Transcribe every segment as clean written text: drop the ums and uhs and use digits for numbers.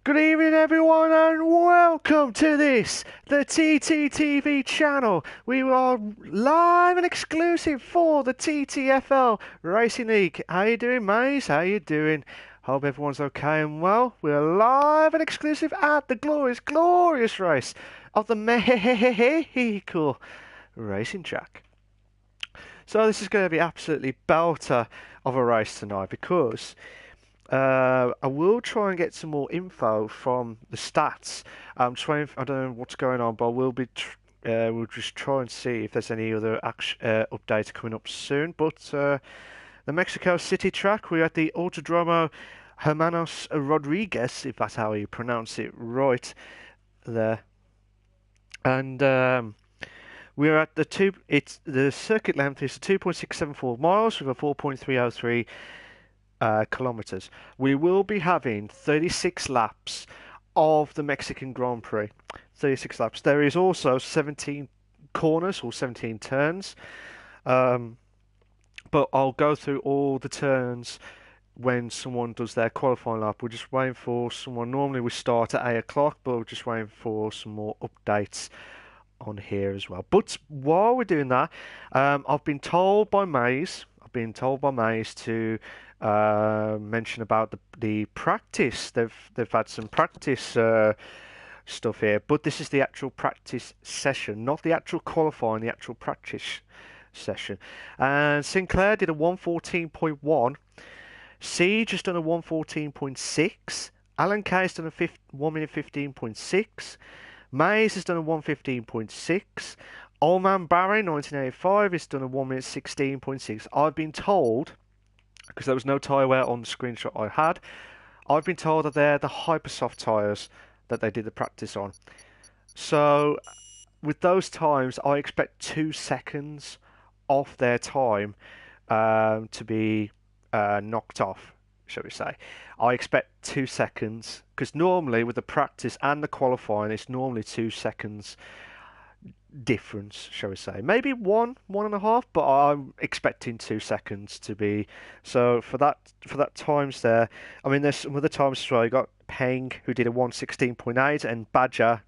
Good evening everyone and welcome to this, the TTTV channel. We are live and exclusive for the TTFL Racing League. How you doing, mates? How you doing? Hope everyone's okay and well. We're live and exclusive at the glorious race of the medical racing track. So this is going to be absolutely belter of a race tonight because I will try and get some more info from the stats. I don't know what's going on, but we'll just try and see if there's any other updates coming up soon. But the Mexico City track, we're at the Autodromo Hermanos Rodriguez, if that's how you pronounce it right there. And we're at the circuit length is 2.674 miles with a 4.303 kilometers. We will be having 36 laps of the Mexican Grand Prix. 36 laps. There is also 17 corners or 17 turns. But I'll go through all the turns when someone does their qualifying lap. We're just waiting for someone. Normally we start at 8 o'clock, but we're just waiting for some more updates on here as well. But while we're doing that, I've been told by Maze to mention about the practice. They've had some practice stuff here, but this is the actual practice session, not the actual qualifying, the actual practice session. And Sinclair did a 1:14.1. Siege has done a 1:14.6. Alan Kay has done a 1 minute 15.6. Maze has done a 1:15.6. Old Man Barry 1985 has done a 1 minute 16.6. I've been told, because there was no tyre wear on the screenshot I had, I've been told that they're the Hypersoft tyres that they did the practice on. So with those times, I expect 2 seconds off their time to be knocked off, shall we say. I expect 2 seconds, because normally with the practice and the qualifying, it's normally 2 seconds difference, shall we say. Maybe 1.5, but I'm expecting 2 seconds to be. So for that times there, I mean, there's some other times as well. You got Peng, who did a 1:16.8, and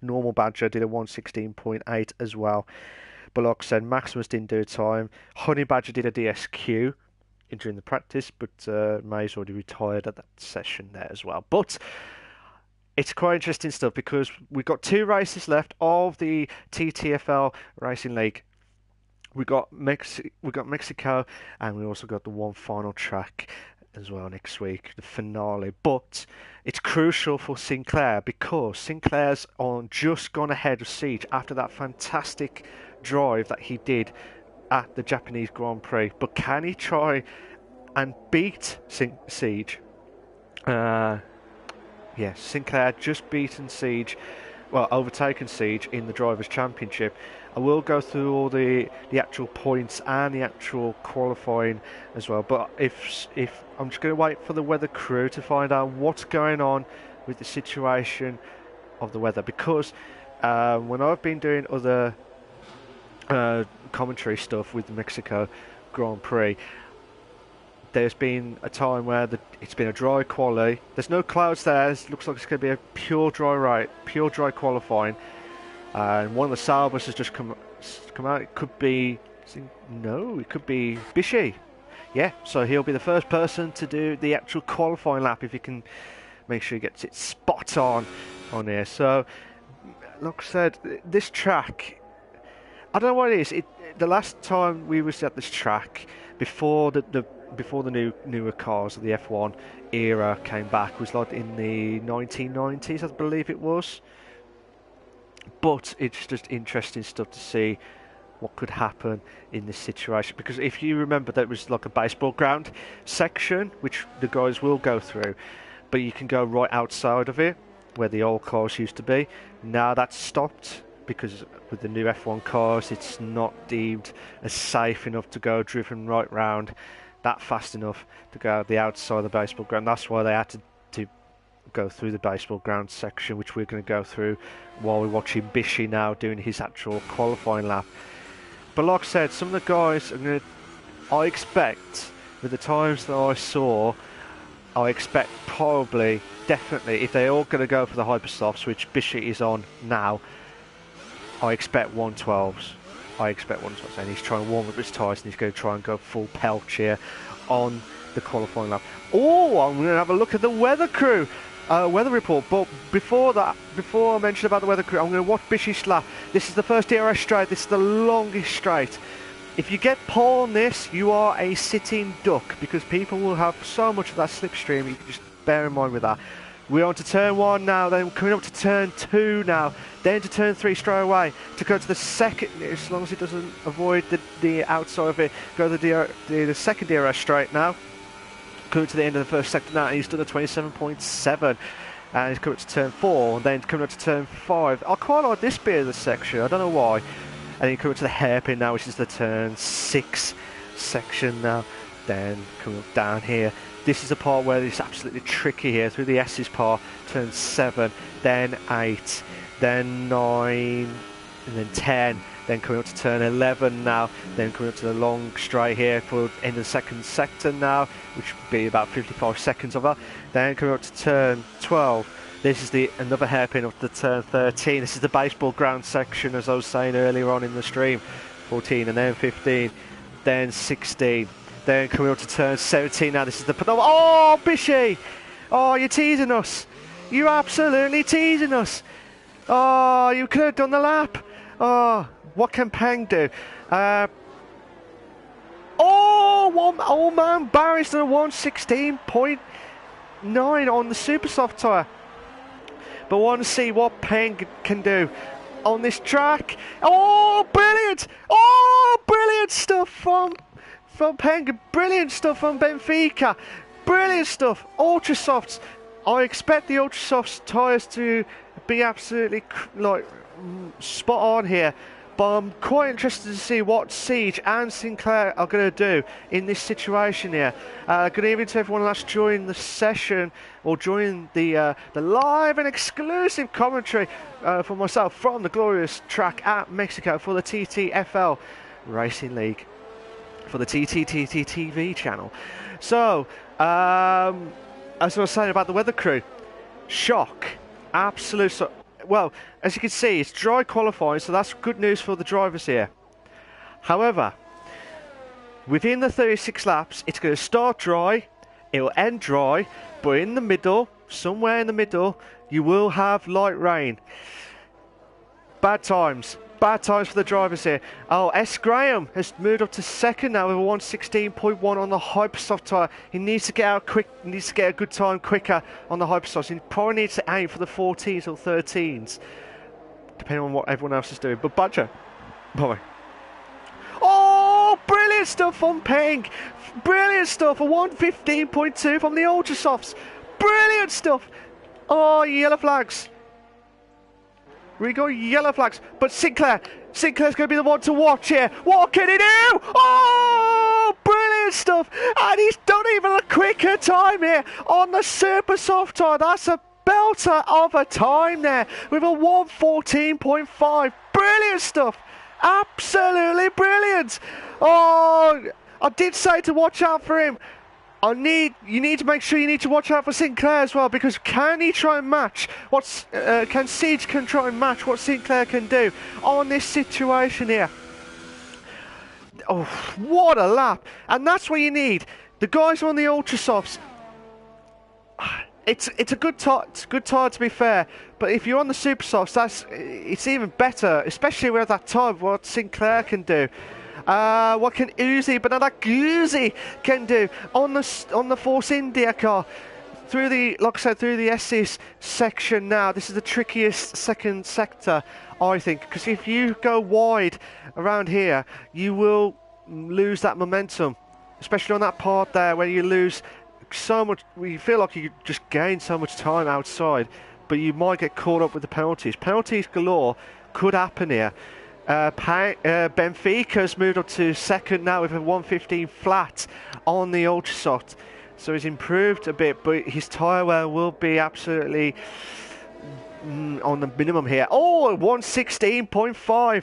normal Badger did a 1:16.8 as well. But like I said, Maximus didn't do a time. Honey Badger did a DSQ during the practice, but May's already retired at that session there as well. But it's quite interesting stuff because we've got 2 races left of the TTFL Racing League. We got Mexico, and we also got the one final track as well next week, the finale. But it's crucial for Sinclair because Sinclair's just gone ahead of Siege after that fantastic drive that he did at the Japanese Grand Prix. But can he try and beat Siege? Yes, Sinclair just beaten Siege, overtaken Siege in the Drivers' Championship. I will go through all the actual points and the actual qualifying as well. But if I'm just going to wait for the weather crew to find out what's going on with the situation of the weather, because when I've been doing other commentary stuff with the Mexico Grand Prix, there's been a time where it's been a dry quali. There's no clouds there. It looks like it's going to be a pure dry qualifying. And one of the Saubers has just come out. It could be Bishy. Yeah, so he'll be the first person to do the actual qualifying lap if he can make sure he gets it spot on here. So, like I said, this track, I don't know what it is. The last time we was at this track before the newer cars of the F1 era came back was like in the 1990s, I believe it was. But it's just interesting stuff to see what could happen in this situation, because if you remember, there was like a baseball ground section which the guys will go through, but you can go right outside of it where the old cars used to be. Now that's stopped because with the new F1 cars it's not deemed as safe enough to go driven right round that fast enough to go the outside of the baseball ground. That's why they had to go through the baseball ground section, which we're going to go through while we're watching Bishy now doing his actual qualifying lap. But like I said, some of the guys I expect, with the times that I saw, I expect probably definitely, if they're all going to go for the hypersofts, which Bishop is on now, I expect 112s. And he's trying to warm up his tyres, and he's going to try and go full pelch here on the qualifying lap. Oh, I'm going to have a look at the weather crew. Weather report, but before I mention about the weather crew, I'm going to watch Bishop's lap. This is the first DRS straight. This is the longest straight. If you get pole on this, you are a sitting duck, because people will have so much of that slipstream. You can just bear in mind with that. We're on to turn 1 now, then coming up to turn 2 now, then to turn 3 straight away, to go to the second, as long as it doesn't avoid the outside of it, go to the second DRS straight now. Coming to the end of the first sector now, and he's done a 27.7, and he's coming up to turn 4, and then coming up to turn 5. I quite like this bit of the section, I don't know why. And then coming up to the hairpin now, which is the turn 6 section now, then coming up down here. This is the part where it's absolutely tricky here, through the S's part, turn 7, then 8, then 9, and then 10, then coming up to turn 11 now, then coming up to the long straight here for the end of the second sector now, which would be about 55 seconds of that, then coming up to turn 12. This is another hairpin up to turn 13. This is the baseball ground section, as I was saying earlier on in the stream. 14, and then 15, then 16. Then coming up to turn 17 now, this is the... Oh, Bishy! Oh, you're teasing us. You're absolutely teasing us. Oh, you could have done the lap. Oh, what can Peng do? Oh man, Barry's done a 116.9 on the super soft tyre. But I want to see what Peng can do on this track. Oh, brilliant! Oh, brilliant stuff from Peng. Brilliant stuff from Benfica. Brilliant stuff. Ultra softs. I expect the ultra softs tyres to be absolutely like spot on here. But I'm quite interested to see what Siege and Sinclair are going to do in this situation here. Good evening to everyone that's joined the session or joined the live and exclusive commentary for myself from the glorious track at Mexico for the TTFL Racing League for the TTTV channel. So, as I was saying about the weather crew, shock, absolute. Well, as you can see, it's dry qualifying, so that's good news for the drivers here. However, within the 36 laps, it's going to start dry, it will end dry, but in the middle, somewhere in the middle, you will have light rain. Bad times for the drivers here. Oh, S. Graham has moved up to second now with a 116.1 on the Hypersoft tyre. He needs to get out quick, he needs to get a good time quicker on the Hypersoft. He probably needs to aim for the 14s or 13s, depending on what everyone else is doing. But Badger, boy. Oh, brilliant stuff from Peng. Brilliant stuff, a 115.2 from the Ultrasofts. Brilliant stuff. Oh, yellow flags. We got yellow flags, but Sinclair's going to be the one to watch here. What can he do? Oh, brilliant stuff. And he's done even a quicker time here on the super soft tyre. That's a belter of a time there with a 114.5. Brilliant stuff. Absolutely brilliant. Oh, I did say to watch out for him. You need to make sure you need to watch out for Sinclair as well, because can he try and match can Siege try and match what Sinclair can do on this situation here? Oh, what a lap. And that's what you need. The guys on the Ultrasofts, it's a good tire to be fair, but if you're on the Super Softs, it's even better, especially with that time, what Sinclair can do. What can Banana Uzi can do on the Force India car through the, like I said, through the S's section now. This is the trickiest second sector, I think, because if you go wide around here, you will lose that momentum, especially on that part there where you lose so much. You feel like you just gain so much time outside, but you might get caught up with the penalties. Penalties galore could happen here. Benfica's moved up to second now with a 115 flat on the Ultrasoft, so he's improved a bit, but his tyre wear will be absolutely on the minimum here. Oh, 116.5.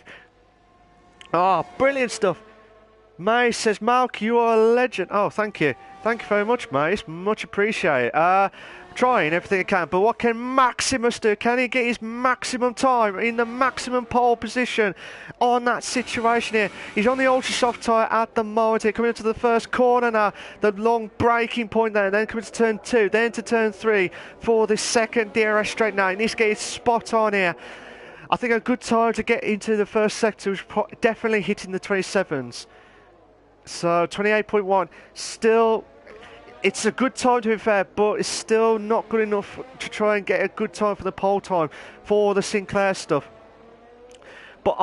Oh, brilliant stuff. May says, Malk, you are a legend. Oh, thank you very much, mate. Much appreciated. trying everything he can, but what can Maximus do? Can he get his maximum time in the maximum pole position on that situation here? He's on the ultra soft tyre at the moment here, coming into the first corner now, the long braking point there, then coming to turn 2, then to turn 3 for the second DRS straight now. In this case, spot on here. I think a good time to get into the first sector was definitely hitting the 27s. So 28.1, still, it's a good time to be fair, but it's still not good enough to try and get a good time for the pole time for the Sinclair stuff. But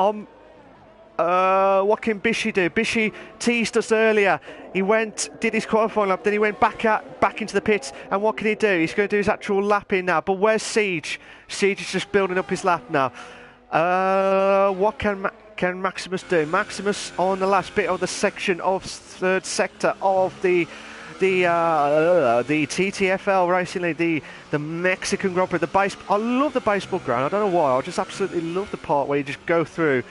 what can Bishy do? Bishy teased us earlier. He did his qualifying lap, then he went back into the pits. And what can he do? He's going to do his actual lap in now. But where's Siege? Siege is just building up his lap now. What can Maximus do? Maximus on the last bit of the section of third sector of the TTFL Racing League, the Mexican Grand Prix, I love the baseball ground. I don't know why. I just absolutely love the part where you just go through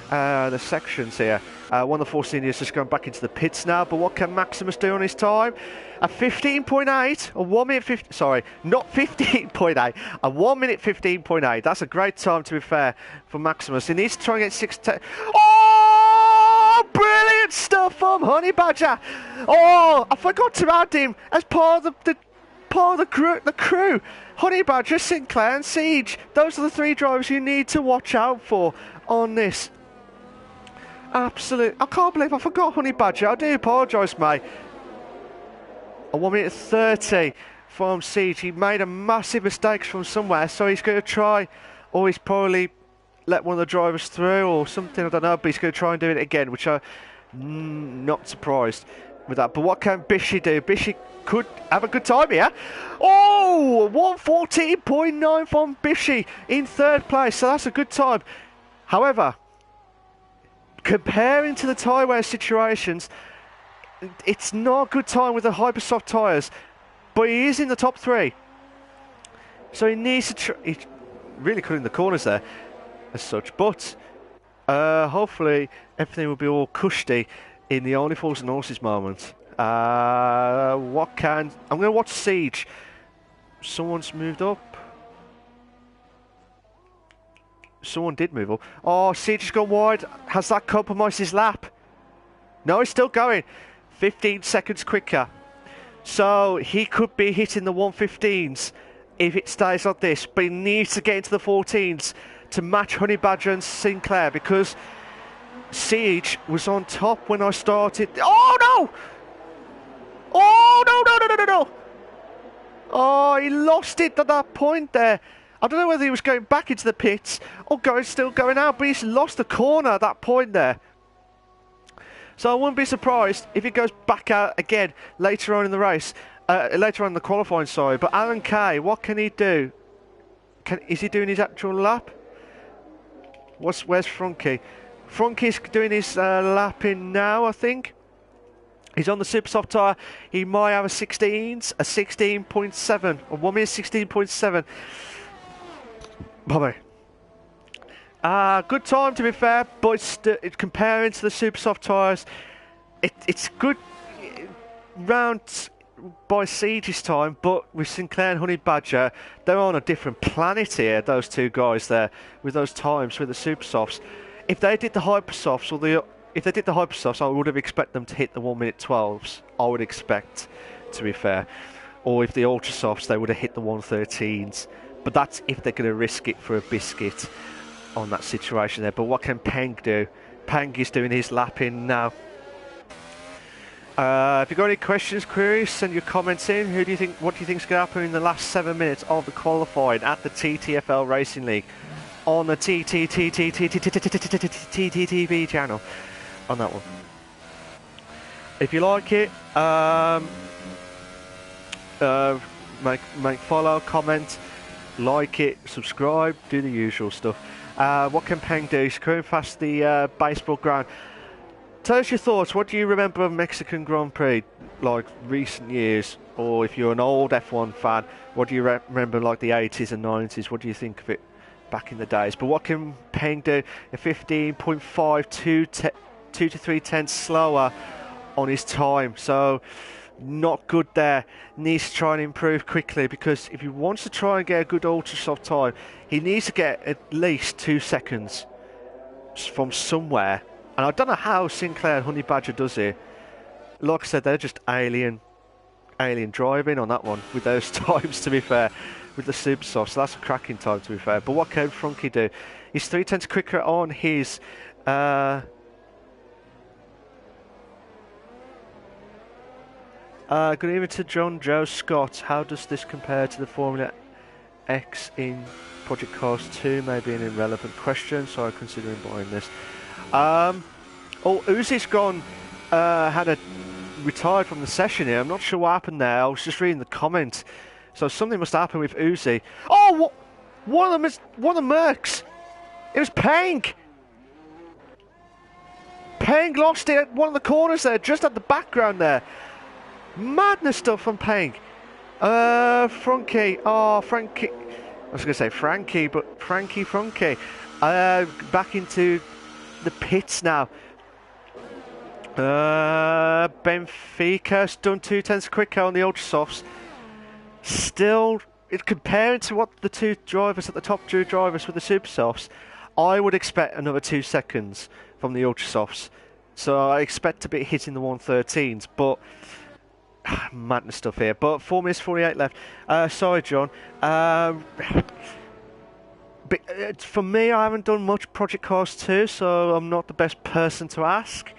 the sections here. One of the Force Indians just going back into the pits now. But what can Maximus do on his time? A 15.8, a 1 minute 50. Sorry, not 15.8. A 1 minute 15.8. That's a great time, to be fair, for Maximus. He needs to try and get 6:10. Oh, brilliant stuff from Honey Badger. Oh, I forgot to add him as part of the crew. Honey Badger, Sinclair, and Siege. Those are the 3 drivers you need to watch out for on this. Absolutely. I can't believe I forgot Honey Badger. I do apologise, mate. A 1 minute 30 from Siege. He made a massive mistake from somewhere, so he's going to try, or he's probably let one of the drivers through or something, I don't know, but he's going to try and do it again, which I'm not surprised with that. But what can Bishy do? Bishy could have a good time here. Oh, 114.9 from Bishy in third place, so that's a good time. However, comparing to the tyre wear situations, it's not a good time with the hyper soft tyres, but he is in the top 3. So he needs to he really cut in the corners there as such, but hopefully everything will be all cushy in the Only Fools and Horses moment. I'm going to watch Siege. Someone's moved up. Someone did move up. Oh, Siege has gone wide. Has that compromised his lap? No, he's still going. 15 seconds quicker. So he could be hitting the 115s if it stays like this. But he needs to get into the 14s to match Honey Badger and Sinclair, because Siege was on top when I started. Oh, no! Oh, no. Oh, he lost it at that point there. I don't know whether he was going back into the pits or still going out, but he's lost the corner at that point there. So I wouldn't be surprised if he goes back out again later on in the race, later on in the qualifying, sorry. But Alan Kay, what can he do? Is he doing his actual lap? Where's Frankie? Frankie's doing his lap in now, I think. He's on the super soft tyre. He might have a 16.7, or 1 minute 16.7. Bobby. Good time, to be fair, but it's comparing to the super soft tyres, it's good round by Siege's time, but with Sinclair and Honey Badger, they're on a different planet here, those two guys there, with those times with the super softs. If they did the hyper softs, I would have expected them to hit the 1 minute 12s, I would expect, to be fair. Or if the ultra softs, they would have hit the 113s. But that's if they're going to risk it for a biscuit on that situation there. But what can Peng do? Peng is doing his lap in now. If you've got any questions, queries, send your comments in. What do you think is going to happen in the last 7 minutes of the qualifying at the TTFL Racing League on the TTTV channel on that one? If you like it, make follow, comment, like it, subscribe, do the usual stuff. What can Peng do? He's going past the baseball ground. Tell us your thoughts. What do you remember of Mexican Grand Prix, like recent years? Or if you're an old F1 fan, what do you remember, like the 80s and 90s? What do you think of it back in the days? But what can Peng do? A 15.5, 2 to 3 tenths slower on his time. So Not good there. Needs to try and improve quickly, because if he wants to try and get a good ultra soft time, he needs to get at least 2 seconds from somewhere. And I don't know how Sinclair and Honey Badger does it. Like I said, they're just alien driving on that one with those times, to be fair, with the super soft. So that's a cracking time, to be fair. But what can Frankie do? He's 3/10 quicker on his good evening to John Joe Scott. How does this compare to the Formula X in Project Cars 2? Maybe an irrelevant question, so I'm considering buying this. Uzi's gone, retired from the session here. I'm not sure what happened there. I was just reading the comment. So something must happen with Uzi. Oh, one of the Mercs. It was Peng. Peng lost it at one of the corners there, just at the background there. Madness stuff from Peng. Frankie. Oh, Frankie. I was going to say Frankie, but Frankie. Back into the pits now. Benfica's done 2/10 quicker on the ultra softs. Still, comparing to what the two drivers at the top, two drivers with the super softs, I would expect another 2 seconds from the ultra softs. So I expect to be hitting the 113s, but madness stuff here. But 4 minutes 48 left. Sorry, John. But, for me, I haven't done much Project Cars 2, so I'm not the best person to ask.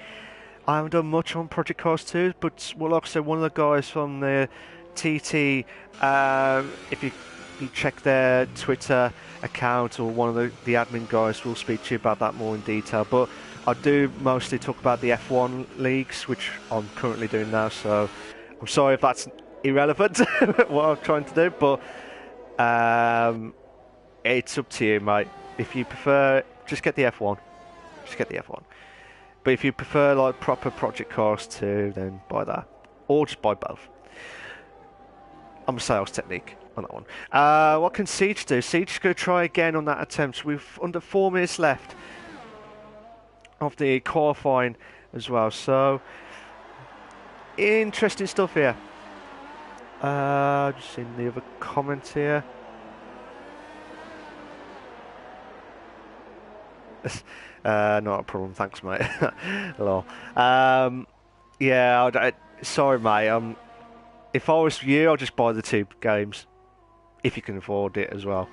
I haven't done much on Project Cars 2, but like I said, one of the guys from the TT, if you check their Twitter account, or one of the admin guys will speak to you about that more in detail. But I do mostly talk about the F1 leagues, which I'm currently doing now, so I'm sorry if that's irrelevant, what I'm trying to do, but it's up to you, mate. If you prefer, just get the F1. Just get the F1. But if you prefer like proper Project Cars 2, then buy that. Or just buy both. I'm a sales technique on that one. What can Siege do? Siege is going to try again on that attempt. We've under 4 minutes left of the qualifying as well. So, interesting stuff here. Just seeing the other comment here. Not a problem, thanks, mate. Hello. Yeah, sorry, mate. If I was you, I'd just buy the 2 games, if you can afford it as well.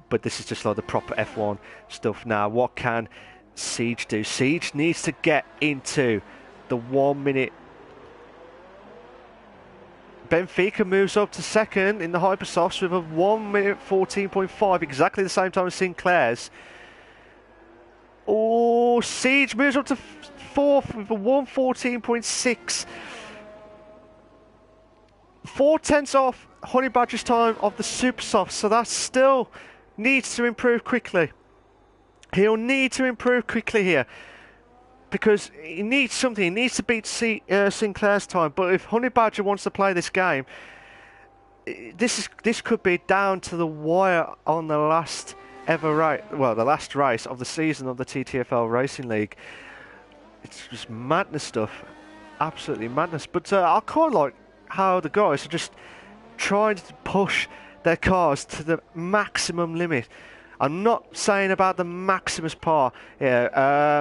But this is just like the proper F1 stuff now. What can Siege do? Siege needs to get into the 1 minute. Benfica moves up to second in the Hypersofts with a 1 minute 14.5, exactly the same time as Sinclair's. Oh, Siege moves up to fourth with a 1:14.6. 4/10 off Honey Badger's time of the Super Softs, so that still needs to improve quickly. He'll need to improve quickly here, because he needs something. He needs to beat Sinclair's time. But if Honey Badger wants to play this game, this could be down to the wire on the last the last race of the season of the TTFL Racing League. It's just madness stuff, absolutely madness. But I quite like how the guys are just trying to push their cars to the maximum limit. I'm not saying about the Maximus par here.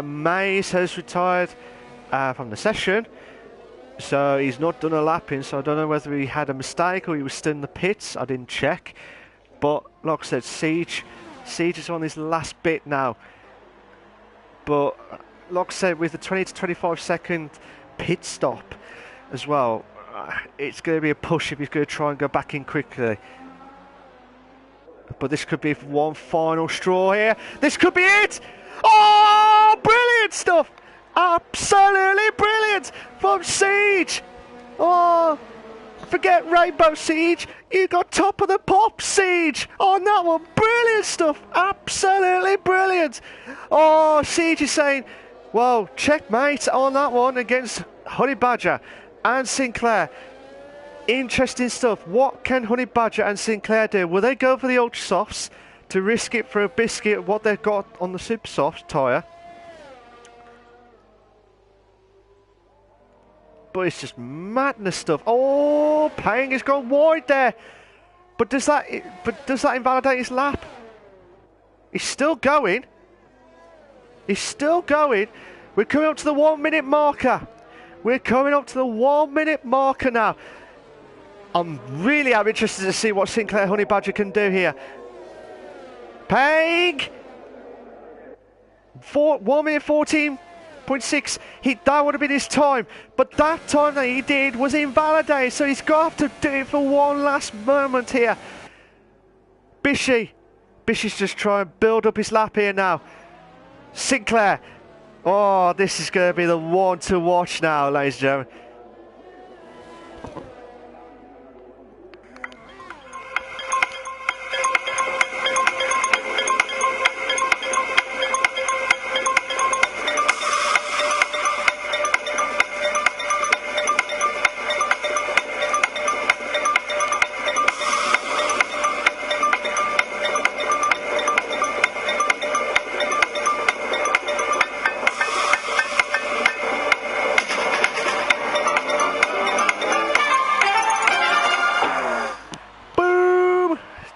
Mays has retired from the session, so he's not done a lap in, so I don't know whether he had a mistake or he was still in the pits. I didn't check. But like I said, Siege is on his last bit now. But like I said, with the 20 to 25 second pit stop as well, it's going to be a push if he's going to try and go back in quickly. But this could be one final straw here. This could be it! Oh, brilliant stuff! Absolutely brilliant from Siege! Oh, forget Rainbow Siege. You got top of the pop, Siege, on that one. Brilliant stuff. Absolutely brilliant. Oh, Siege is saying, well, checkmate on that one against Honey Badger and Sinclair. Interesting stuff. What can Honey Badger and Sinclair do? Will they go for the Ultra Softs to risk it for a biscuit of what they've got on the Super Soft tyre? but it's just madness stuff. Oh, Payne has gone wide there. But does that invalidate his lap? He's still going. He's still going. We're coming up to the 1 minute marker. We're coming up to the 1 minute marker now. I'm really interested to see what Sinclair Honey Badger can do here. Payne! 1 minute 14.6. That would have been his time. But that time that he did was invalidated. So he's got to do it for one last moment here. Bishy's just trying to build up his lap here now. Sinclair. Oh, this is going to be the one to watch now, ladies and gentlemen.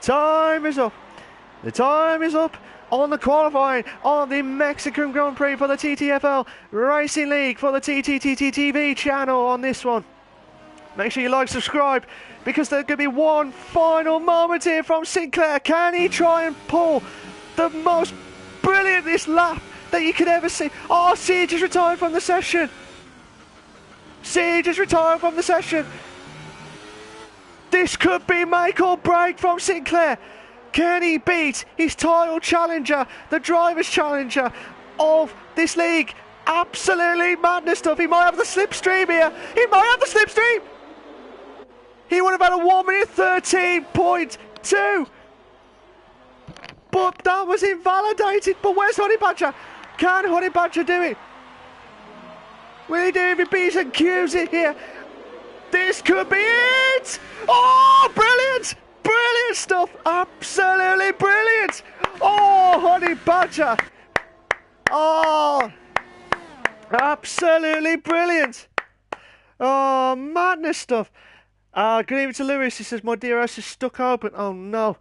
Time is up. The time is up on the qualifying on the Mexican Grand Prix for the TTFL Racing League for the TTTV channel on this one. Make sure you like, subscribe, because there's going to be one final moment here from Sinclair. Can he try and pull the most brilliantest lap that you could ever see? Oh, Siege is retired from the session. Siege is retired from the session. This could be make or break from Sinclair. Can he beat his title challenger, the driver's challenger of this league? Absolutely madness stuff. He might have the slipstream here. He might have the slipstream. He would have had a 1 minute 13.2. But that was invalidated. But where's Honey Badger? Can Honey Badger do it? Will he do it if he beats and cues it here? This could be it! Oh, brilliant! Brilliant stuff! Absolutely brilliant! Oh, Honey Badger! Oh, absolutely brilliant! Oh, madness stuff! Good evening to Lewis. He says, my DRS is stuck open. Oh no.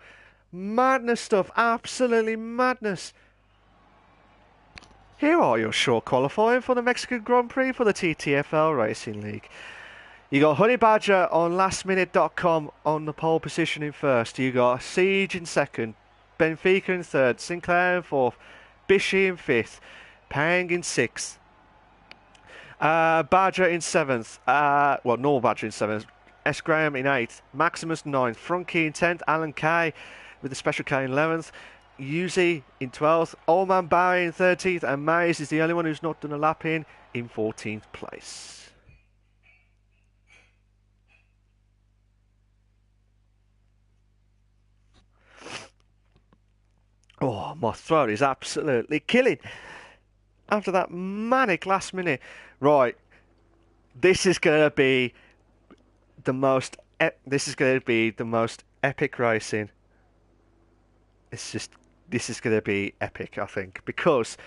Madness stuff. Absolutely madness. Here are your short qualifying for the Mexican Grand Prix for the TTFL Racing League. You got Honey Badger on lastminute.com on the pole position in first. You got Siege in second, Benfica in third, Sinclair in fourth, Bishy in fifth, Pang in sixth, Badger in seventh, normal Badger in seventh, S. Graham in eighth, Maximus ninth, Frunky in 10th, Alan Kay with the special K in 11th, Yuzi in 12th, Old Man Barry in 13th, and Mays is the only one who's not done a lap in 14th place. Oh, my throat is absolutely killing after that manic last minute. Right, this is going to be the most. This is going to be the most epic racing. This is going to be epic, I think, because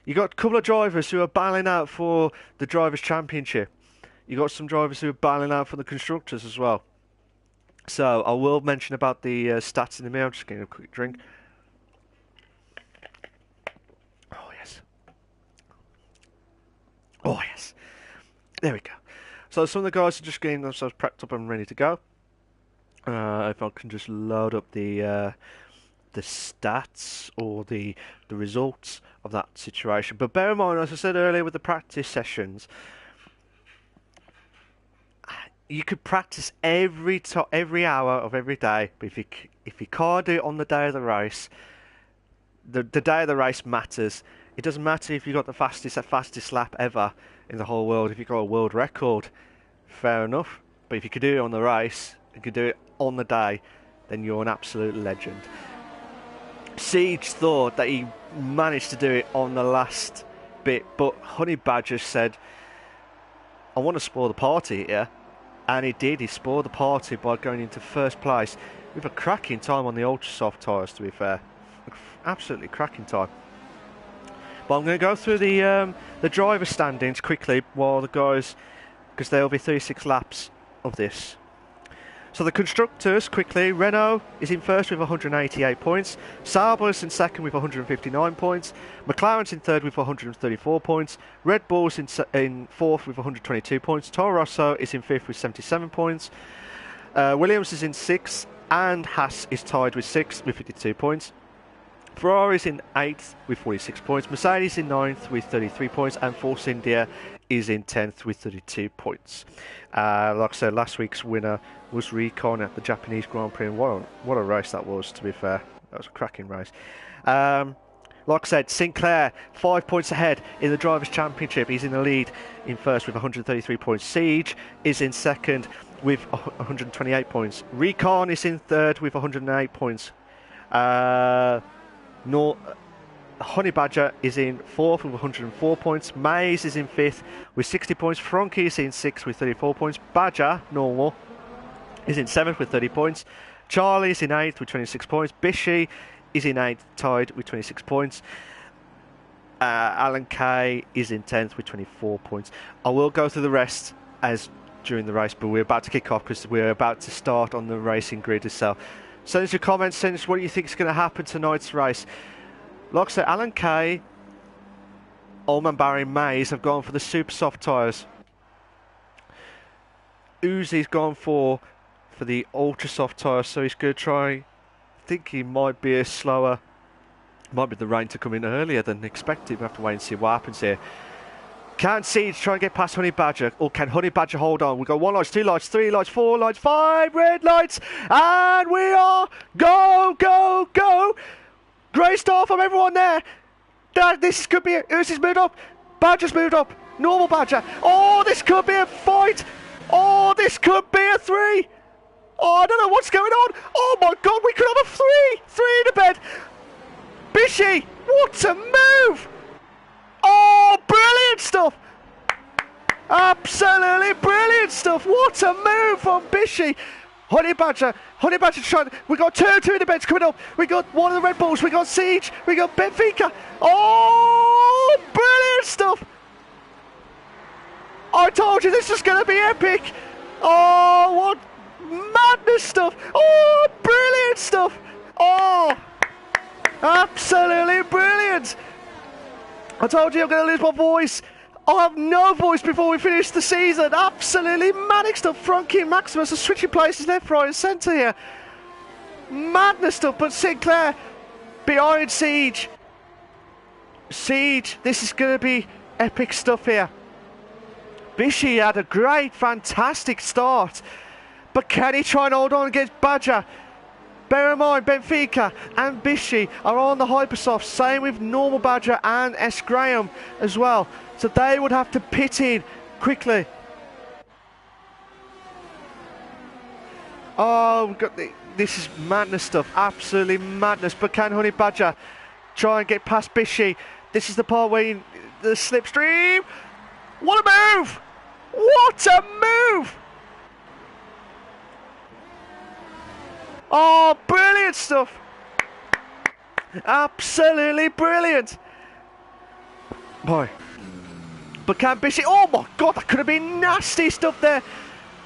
you got a couple of drivers who are battling out for the Drivers' Championship. You got some drivers who are battling out for the constructors as well. So I will mention about the stats in a minute. I'm just getting a quick drink. Oh yes, there we go. So some of the guys are just getting themselves prepped up and ready to go. If I can just load up the stats or the results of that situation. But bear in mind, as I said earlier, with the practice sessions, you could practice every hour of every day. But if you can't do it on the day of the race, the day of the race matters. It doesn't matter if you've got the fastest lap ever in the whole world. If you've got a world record, fair enough. But if you could do it on the race, you could do it on the day, then you're an absolute legend. Siege thought that he managed to do it on the last bit, but Honey Badger said, I want to spoil the party here. And he did. He spoiled the party by going into first place with a cracking time on the ultra soft tyres, to be fair. Absolutely cracking time. But I'm going to go through the driver standings quickly while the guys because there will be 36 laps of this. So the constructors, quickly, Renault is in first with 188 points, Sauber is in second with 159 points, McLaren's in third with 134 points, Red Bull's in fourth with 122 points, Toro Rosso is in fifth with 77 points, Williams is in sixth, and Haas is tied with sixth with 52 points. Ferrari's in 8th with 46 points, Mercedes in 9th with 33 points, and Force India is in 10th with 32 points. Like I said, last week's winner was Recon at the Japanese Grand Prix, and what a race that was, to be fair. That was a cracking race. Like I said, Sinclair, 5 points ahead in the Drivers' Championship. He's in the lead in first with 133 points. Siege is in second with 128 points. Recon is in third with 108 points. Honey Badger is in fourth with 104 points. Maze is in fifth with 60 points. Frankie is in sixth with 34 points. Badger, normal, is in seventh with 30 points. Charlie is in eighth with 26 points. Bishy is in eighth, tied with 26 points. Alan Kay is in 10th with 24 points. I will go through the rest as during the race, but we're about to kick off because we're about to start on the racing grid itself. Send us your comments, send us what you think is going to happen tonight's race. Like I said, Alan Kay, Oldman Barry, Mays have gone for the super soft tyres. Uzi's gone for the ultra soft tyres, so he's going to try. I think he might be a slower. Might be the rain to come in earlier than expected. We'll have to wait and see what happens here. Can Siege try and get past Honey Badger, or can Honey Badger hold on? We've got 1 lights, 2 lights, 3 lights, 4 lights, 5 red lights, and we are go, go, go! Great start from everyone there. This could be Uzi's moved up, Badger's moved up, normal Badger. Oh, this could be a fight. Oh, this could be a 3. Oh, I don't know what's going on. Oh my God, we could have a 3 in the bed. Bishy, what a move! Oh, brilliant stuff! Absolutely brilliant stuff! What a move from Bishy! Honey Badger trying. We got two in the beds coming up. We got one of the Red Bulls. We got Siege. We got Benfica. Oh, brilliant stuff! I told you this was going to be epic. Oh, what madness stuff! Oh, brilliant stuff! Oh, absolutely brilliant! I told you I'm going to lose my voice. I'll have no voice before we finish the season. Absolutely manic stuff. Frankie and Maximus are switching places left, right and centre here. Madness stuff, but Sinclair behind Siege. Siege, this is going to be epic stuff here. Bishy had a great, fantastic start. But can he try and hold on against Badger? Bear in mind, Benfica and Bishy are on the Hypersoft. Same with normal Badger and S. Graham as well. So they would have to pit in quickly. Oh, we've got this is madness stuff. Absolutely madness. But can Honey Badger try and get past Bishy? This is the part where the slipstream. What a move! What a move! Oh, brilliant stuff! Absolutely brilliant! Boy. But can Bishy... Oh my God, that could have been nasty stuff there.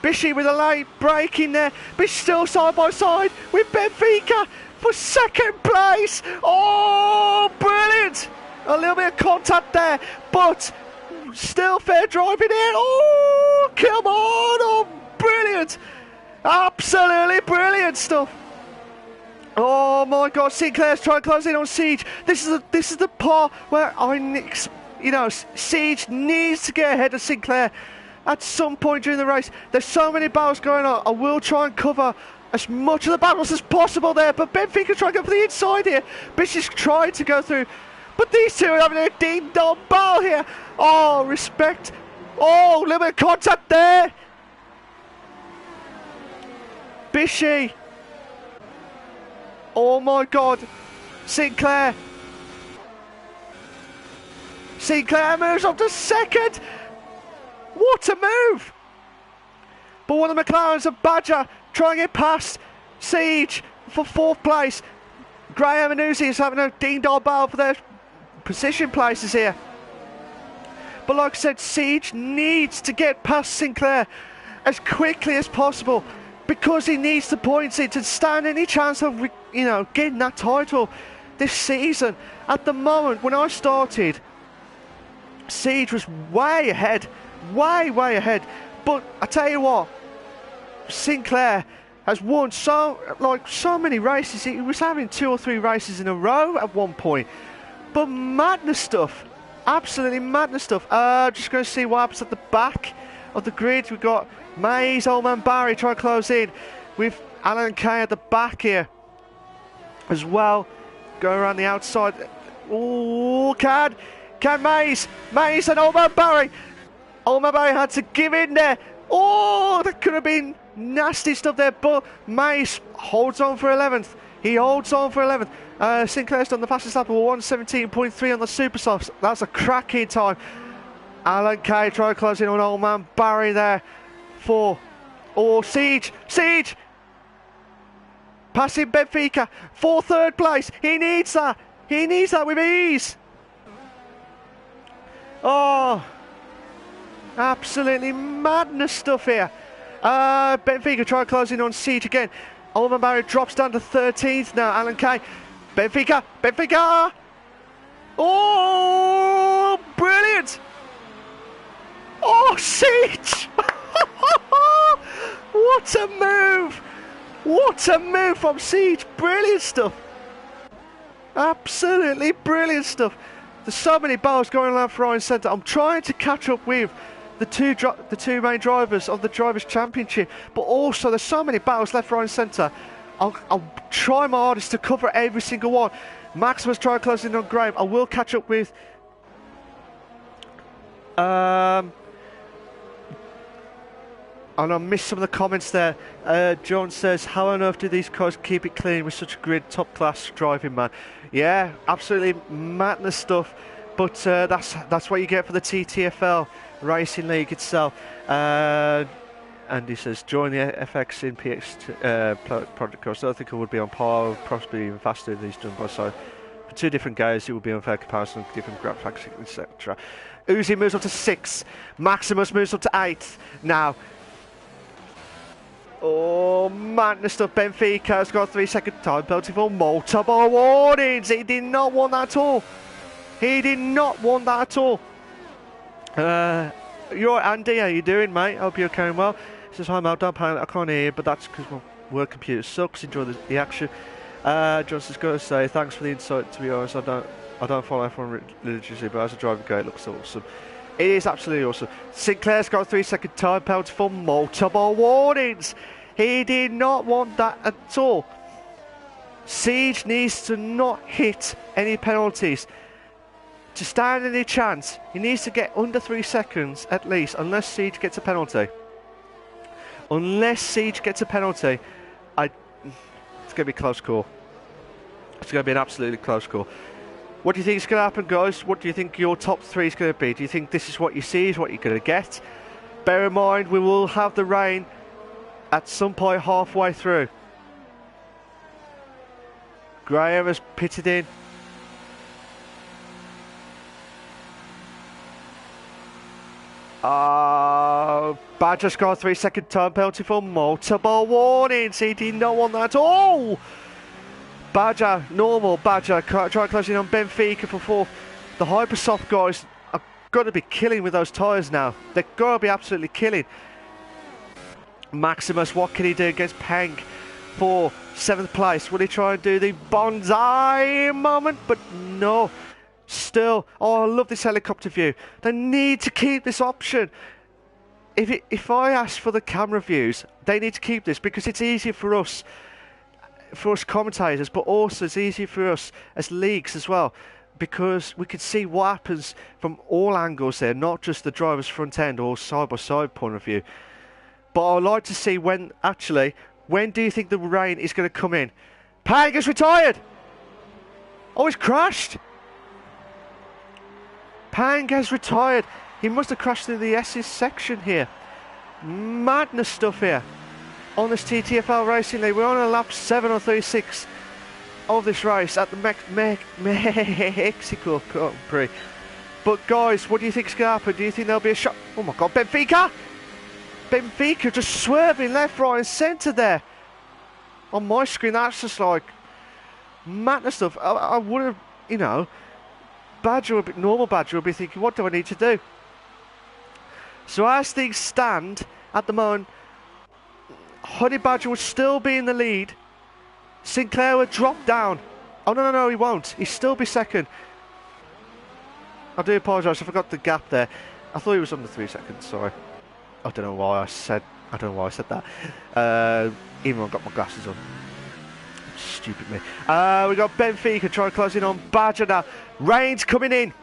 Bishy with a late break in there. Bishy still side by side with Benfica for second place. Oh, brilliant! A little bit of contact there, but still fair driving here. Oh, come on! Oh, brilliant! Absolutely brilliant stuff. Oh my God, Sinclair's trying to close in on Siege. This is the part where Siege needs to get ahead of Sinclair at some point during the race. There's so many battles going on. I will try and cover as much of the battles as possible there, but Benfica trying to go for the inside here. Bishop's trying to go through, but these two are having a ding-dong battle here. Oh, respect. Oh, a little bit of contact there. Bishy. Oh my God. Sinclair moves up to second. What a move. But one of the McLarens of Badger trying to get past Siege for fourth place. Graham and Uzi is having a ding-dong battle for their position places here. But like I said, Siege needs to get past Sinclair as quickly as possible because he needs the points in to stand any chance of, you know, getting that title this season. At the moment, when I started, Siege was way ahead, way ahead. But I tell you what, Sinclair has won so many races. He was having 2 or 3 races in a row at one point. But madness stuff, absolutely madness stuff. Just going to see what happens at the back of the grid. We've got Maze, Old Man Barry trying to close in with Alan Kay at the back here as well. Going around the outside. Oh, can Maze and Old Man Barry. Old Man Barry had to give in there. Oh, that could have been nasty stuff there, but Mace holds on for 11th. He holds on for 11th. Sinclair's done the fastest lap of 1:17.3 on the super softs. That's a cracking time. Alan Kay trying to close in on Old Man Barry there for Siege. Passing Benfica for 3rd place. He needs that. He needs that with ease. Oh, absolutely madness stuff here. Benfica trying to close in on Siege again. Old Man Barry drops down to 13th now. Alan Kay. Benfica. Oh, brilliant. Oh, Siege. What a move. What a move from Siege. Brilliant stuff. Absolutely brilliant stuff. There's so many battles going on for Ryan Centre. I'm trying to catch up with the two main drivers of the Drivers' Championship, but also there's so many battles left, right and centre. I'll try my hardest to cover every single one. Maximus trying to close in on Graham. I will catch up with and I missed some of the comments there. John says, how on earth do these cars keep it clean with such a grid, top class driving, man? Yeah, absolutely madness stuff, but that's what you get for the TTFL Racing League itself. And he says, join the FX in PX project course. I don't think it would be on par, possibly even faster than he's done by side. For 2 different guys, it would be unfair comparison, different graphics, etc. Uzi moves up to 6th. Maximus moves up to 8th. Now, oh, madness stuff. Benfica has got a 3-second time penalty for multiple warnings. He did not want that at all. He did not want that at all. You're right, Andy. How you doing, mate? Hope you're carrying well. He says, hi, Mal, don't panic. I can't hear you, but that's because my work computer sucks. Enjoy the action. Johnson's got to say, thanks for the insight. To be honest, I don't follow F1 religiously, but as a driving guy, it looks awesome. It is absolutely awesome. Sinclair's got a 3-second time penalty for multiple warnings. He did not want that at all. Siege needs to not hit any penalties. To stand any chance, he needs to get under 3 seconds at least, unless Siege gets a penalty. Unless Siege gets a penalty, it's going to be a close call. It's going to be an absolutely close call. What do you think is going to happen, guys? What do you think your top 3 is going to be? Do you think this is what you see, is what you're going to get? Bear in mind, we will have the rain at some point halfway through. Graham has pitted in. Badger's got a 3-second time penalty for multiple warnings. He did not want that at all. Badger, normal Badger, try closing on Benfica for 4th. The Hypersoft guys are got to be killing with those tyres now. They've got to be absolutely killing. Maximus, what can he do against Peng for 7th place? Will he try and do the bonsai moment? But no. Still, oh, I love this helicopter view. They need to keep this option. If I ask for the camera views, they need to keep this because it's easier for us commentators, but also it's easier for us as leagues as well, because we can see what happens from all angles there, not just the driver's front end or side-by-side point of view. But I'd like to see when do you think the rain is going to come in? Pang has retired! Oh, he's crashed! Pang has retired. He must have crashed through the S's section here. Madness stuff here on this TTFL Racing League. We're on a lap 7 or 36 of this race at the Mexico Grand Prix. But guys, what do you think's going to happen? Do you think there'll be a shot? Oh my God, Benfica! Benfica just swerving left, right and centre there. On my screen, that's just like madness stuff. I would have, you know, normal Badger would be thinking, what do I need to do? So as things stand at the moment, Honey Badger will still be in the lead. Sinclair will drop down. Oh no, he won't. He'll still be second. I do apologise, I forgot the gap there. I thought he was under 3 seconds, sorry. I don't know why I said that. Even though I've got my glasses on. Stupid me. We got Benfica trying to close in on Badger now. Rain's coming in.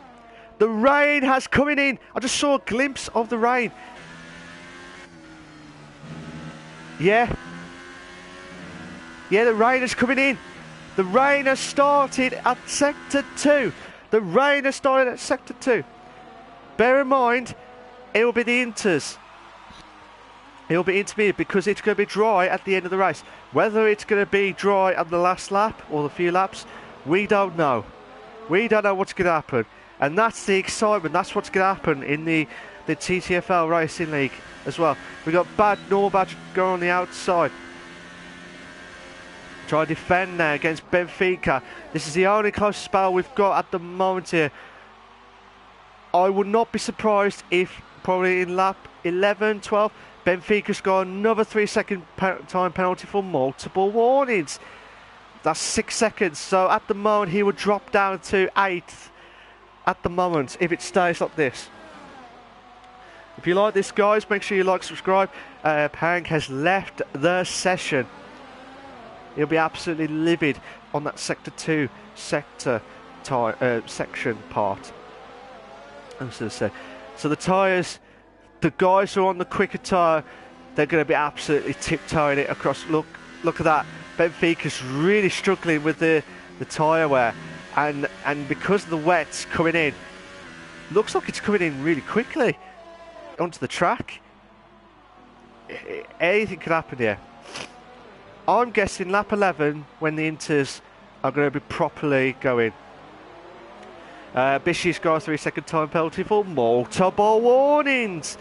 The rain has coming in. I just saw a glimpse of the rain. Yeah, the rain is coming in. The rain has started at Sector 2. The rain has started at Sector 2. Bear in mind, it will be the Inters. It will be intermediate because it's going to be dry at the end of the race. Whether it's going to be dry at the last lap or the few laps, we don't know. We don't know what's going to happen. And that's the excitement. That's what's going to happen in the TTFL Racing League as well. We've got normal Badger going on the outside. Try to defend now against Benfica. This is the only close spell we've got at the moment here. I would not be surprised if probably in lap 11, 12, Benfica's got another 3 second time penalty for multiple warnings. That's 6 seconds. So at the moment he would drop down to 8th at the moment if it stays like this. If you like this, guys, make sure you like, subscribe. Pang has left the session. He'll be absolutely livid on that Sector 2 section part. So the tyres, the guys who are on the quicker tyre, they're going to be absolutely tiptoeing it across. Look at that. Benfica's really struggling with the tyre wear. And because of the wet's coming in, looks like it's coming in really quickly onto the track. Anything could happen here. I'm guessing lap 11 when the Inters are going to be properly going. Bishy's got a 3 second time penalty for multiple warnings.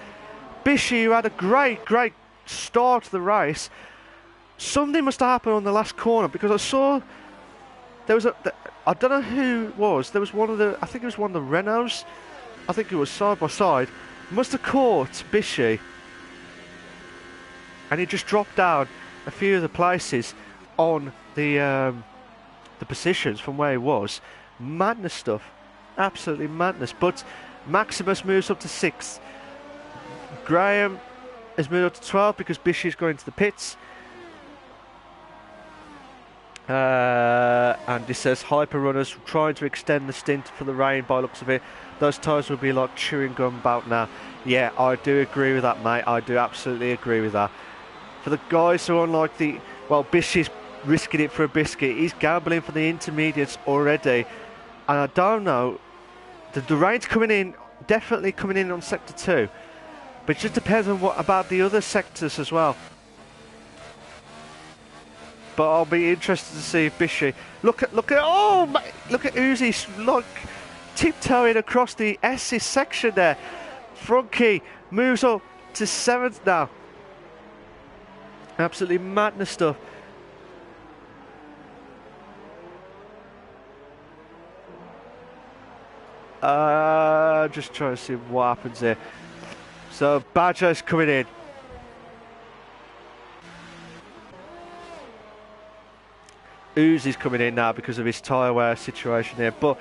Bishy, who had a great start to the race, something must have happened on the last corner because I saw there was I don't know who it was. There was I think it was one of the Renaults. I think it was side by side. Must have caught Bishy, and he just dropped down a few of the places on the positions from where he was. Madness stuff, absolutely madness. But Maximus moves up to 6th. Graham has moved up to 12 because Bishy's going to the pits. And this says hyper runners trying to extend the stint for the rain. By looks of it, those tyres will be like chewing gum about now. Yeah, I do agree with that, mate. I do absolutely agree with that. For the guys who are on like Bishy's risking it for a biscuit. He's gambling for the intermediates already. And I don't know, the rain's coming in, definitely coming in on Sector 2. But it just depends on what about the other sectors as well. But I'll be interested to see if Bishy look at Uzi like tiptoeing across the S's section there. Frankie moves up to 7th now. Absolutely madness stuff. Just trying to see what happens here. So Badger's coming in. Uzi's coming in now because of his tyre wear situation here. But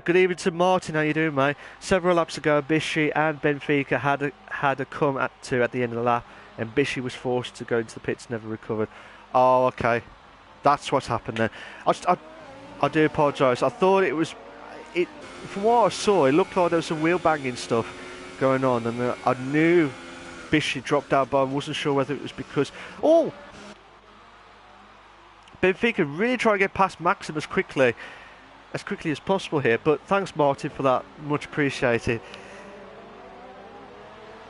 good evening to Martin. How you doing, mate? Several laps ago, Bishy and Benfica had a come at the end of the lap, and Bishy was forced to go into the pits, never recovered. Oh, okay, that's what's happened then. I do apologise. I thought it was from what I saw, it looked like there was some wheel banging stuff going on, and I knew Bishy dropped out, but I wasn't sure whether it was because Benfica really try to get past Maxim as quickly as possible here. But thanks, Martin, for that. Much appreciated.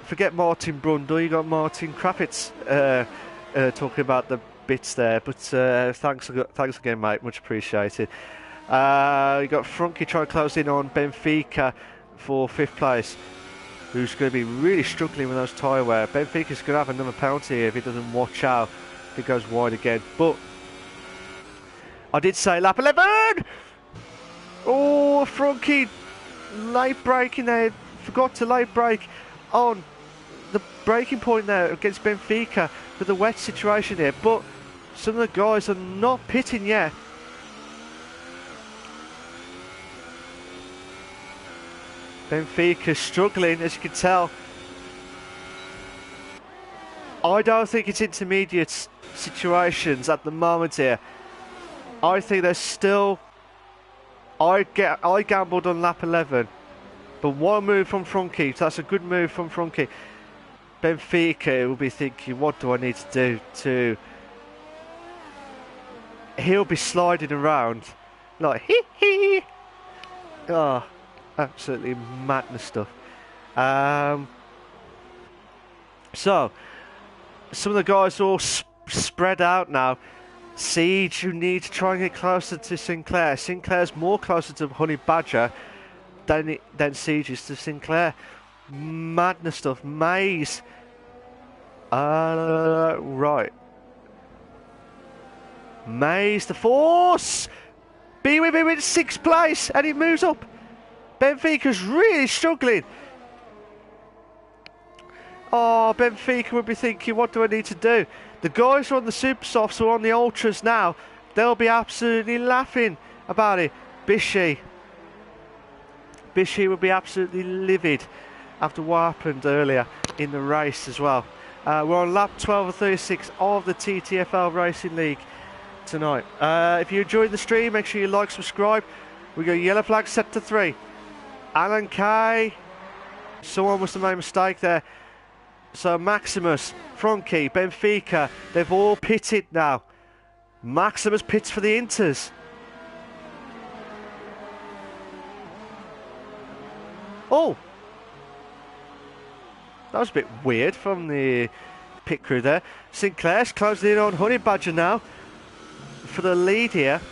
Forget Martin Brundle, you got Martin Krapitz talking about the bits there. But thanks again, mate. Much appreciated. You got Frankie trying to close in on Benfica. for 5th place, who's going to be really struggling with those tyre wear. Benfica's going to have another penalty if he doesn't watch out, if he goes wide again. But I did say lap 11! Oh, Frankie, late braking there. Forgot to late brake on the braking point there against Benfica with the wet situation here. But some of the guys are not pitting yet. Benfica's struggling, as you can tell. I don't think it's intermediate situations at the moment here. I think there's still... I gambled on lap 11. But one move from Frankie, so that's a good move from Frankie. Benfica will be thinking, what do I need to do to... He'll be sliding around like, hee hee. Oh, absolutely madness stuff. So, some of the guys are all spread out now. Siege, who need to try and get closer to Sinclair. Sinclair's more closer to Honey Badger than Siege is to Sinclair. Madness stuff. Maze. Right. Maze, the force. Be with him in 6th place, and he moves up. Benfica's really struggling. Oh, Benfica would be thinking, what do I need to do? The guys who are on the super softs or on the ultras now, they'll be absolutely laughing about it. Bishy would be absolutely livid after what happened earlier in the race as well. We're on lap 12 of 36 of the TTFL Racing League tonight. If you enjoyed the stream, make sure you like, subscribe. We got yellow flag set to 3. Alan Kay. Someone must have made a mistake there. So Maximus, Frankie, Benfica, they've all pitted now. Maximus pits for the Inters. Oh! That was a bit weird from the pit crew there. Sinclair's closing in on Honey Badger now for the lead here.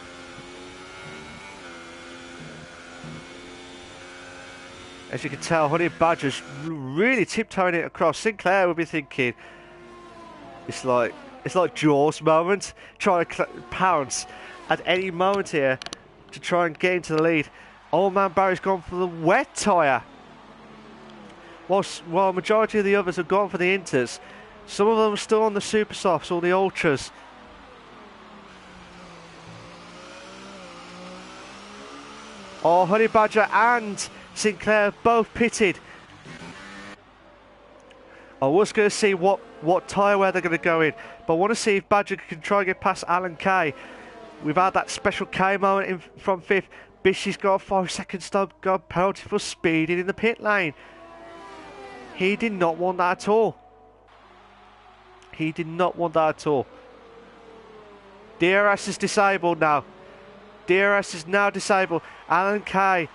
As you can tell, Honey Badger's really tiptoeing it across. Sinclair will be thinking, it's like Jaws moment, trying to pounce at any moment here to try and get into the lead. Old Man Barry's gone for the wet tyre, while majority of the others have gone for the Inters. Some of them are still on the super softs or the ultras. Oh, Honey Badger and Sinclair both pitted. I was going to see what tyre wear they're going to go in, but I want to see if Badger can try and get past Alan Kay. We've had that special K moment from 5th. Bishy's got a 5-second stop, got a penalty for speeding in the pit lane. He did not want that at all. He did not want that at all. DRS is disabled now. DRS is now disabled. Alan Kay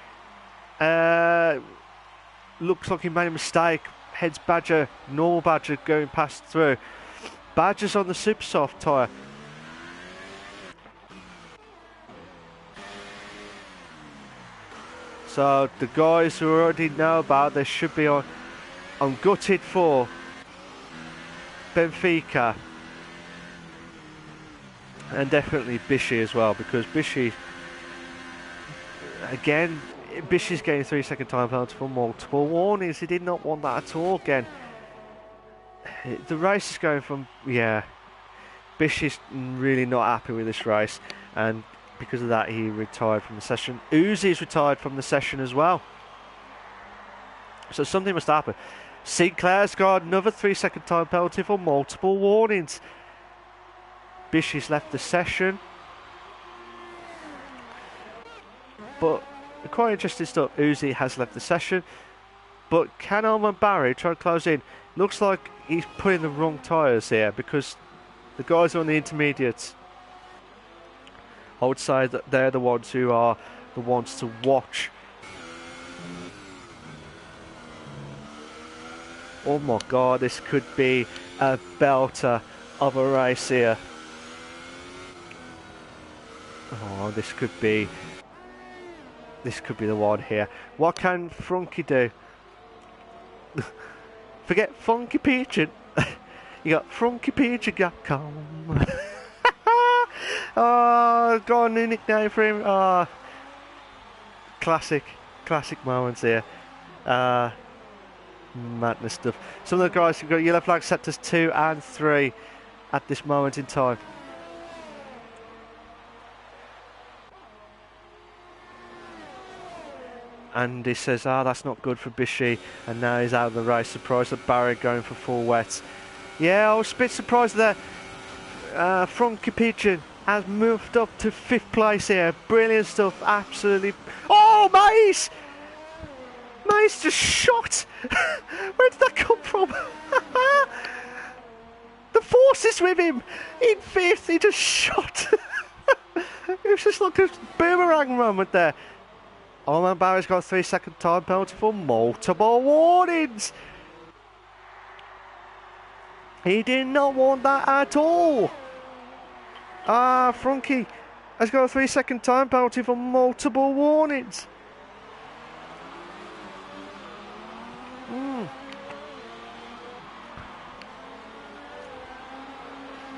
looks like he made a mistake. Heads Badger, normal Badger going past through. Badger's on the super soft tyre. So the guys who already know about this should be on. I'm gutted for Benfica and definitely Bishy as well, because Bishy, again, Bishy's getting 3-second time penalty for multiple warnings. He did not want that at all again. The race is going from, yeah, Bishy's really not happy with this race, and because of that he retired from the session. Uzi's retired from the session as well. So something must happen. Sinclair's got another 3-second time penalty for multiple warnings. Bishy's left the session. But quite interesting stuff. Uzi has left the session. But can Alman Barry try to close in? Looks like he's putting the wrong tyres here, because the guys on the intermediates, I would say that they're the ones who are the ones to watch. Oh my god, this could be a belter of a race here. Oh, this could be This could be the one here. What can Frunky do? Forget Funky Pigeon. You got FrunkyPigeon.com. Oh, got a new nickname for him. Oh, classic moments here. Madness stuff. Some of the guys have got yellow flag sectors 2 and 3 at this moment in time. And he says, that's not good for Bishi, and now he's out of the race. Surprised that Barry going for 4 wets. Yeah, I was a bit surprised that Frunky Pigeon has moved up to 5th place here. Brilliant stuff, absolutely. Oh, Mace! Mace just shot! Where did that come from? The force is with him! In 5th, he just shot! It was just like a boomerang moment there. Oh man, Barry's got a 3-second time penalty for multiple warnings. He did not want that at all. Frunky has got a 3-second time penalty for multiple warnings.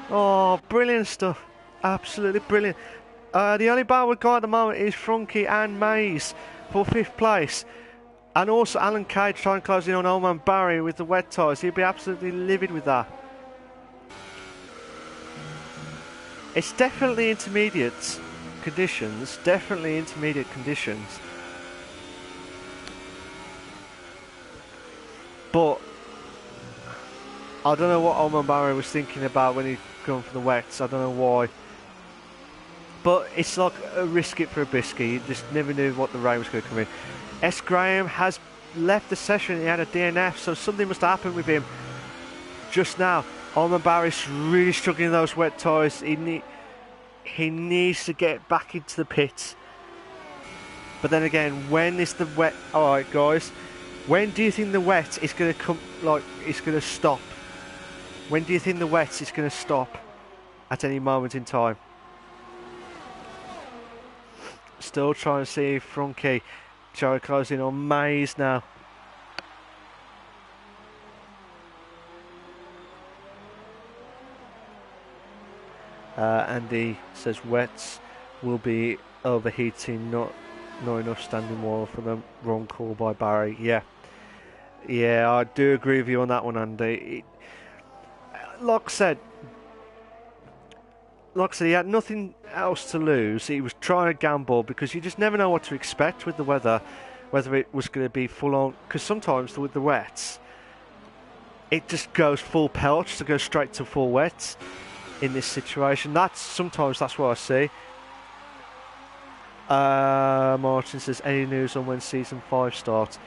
Oh, brilliant stuff. Absolutely brilliant. The only battle we've got at the moment is Frunky and Maze for 5th place. And also Alan Cage trying to close in on Old Man Barry with the wet tyres. He'd be absolutely livid with that. It's definitely intermediate conditions. Definitely intermediate conditions. But I don't know what Old Man Barry was thinking about when he come for the wets. I don't know why. But it's like a risk it for a biscuit. You just never knew what the rain was going to come in. S. Graham has left the session. He had a DNF, so something must have happened with him just now. Oman Barry's really struggling in those wet tyres. He needs to get back into the pits. But then again, when is the wet? All right, guys. When do you think the wet is going to come? Like it's going to stop? When do you think the wet is going to stop? At any moment in time. Still trying to see if Frunky trying to close in on Maze now. Andy says wets will be overheating, not enough standing water for them. Wrong call by Barry. Yeah, I do agree with you on that one, Andy. Like I said, he had nothing else to lose. He was trying to gamble because you just never know what to expect with the weather, whether it was going to be full on. Because sometimes with the wets, it just goes full pelch to go straight to full wets in this situation. Sometimes that's what I see. Martin says, any news on when season 5 starts?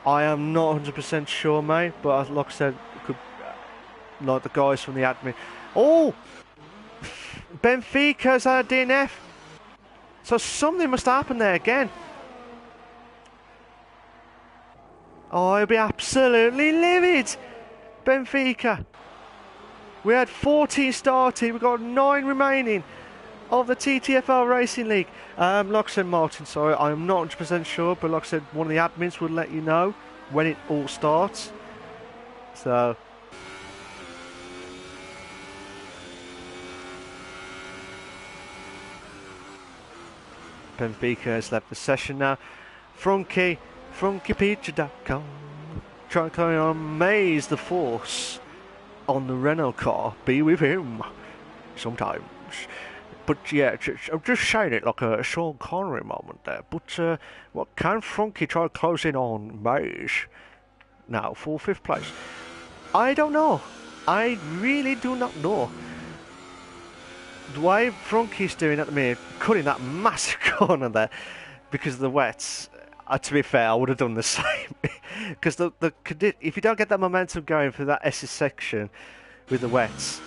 I am not 100% sure, mate, but like I said, like the guys from the admin. Oh! Benfica's had a DNF. So something must happen there again. Oh, he'll be absolutely livid. Benfica. We had 14 started. We've got 9 remaining of the TTFL Racing League. Like I said, Martin, sorry, I'm not 100% sure, but like I said, one of the admins will let you know when it all starts. So... Benfica has left the session now. FrunkyPigeon.com trying to carry on Maze the Force on the Renault car. Be with him sometimes. But yeah, I'm just saying it like a Sean Connery moment there. But what can Frunky try to close in on Maze now for 5th place? I don't know. I really do not know. The way Frunky's doing at the minute, cutting that massive corner there because of the wets, to be fair, I would have done the same. Because if you don't get that momentum going for that S section with the wets,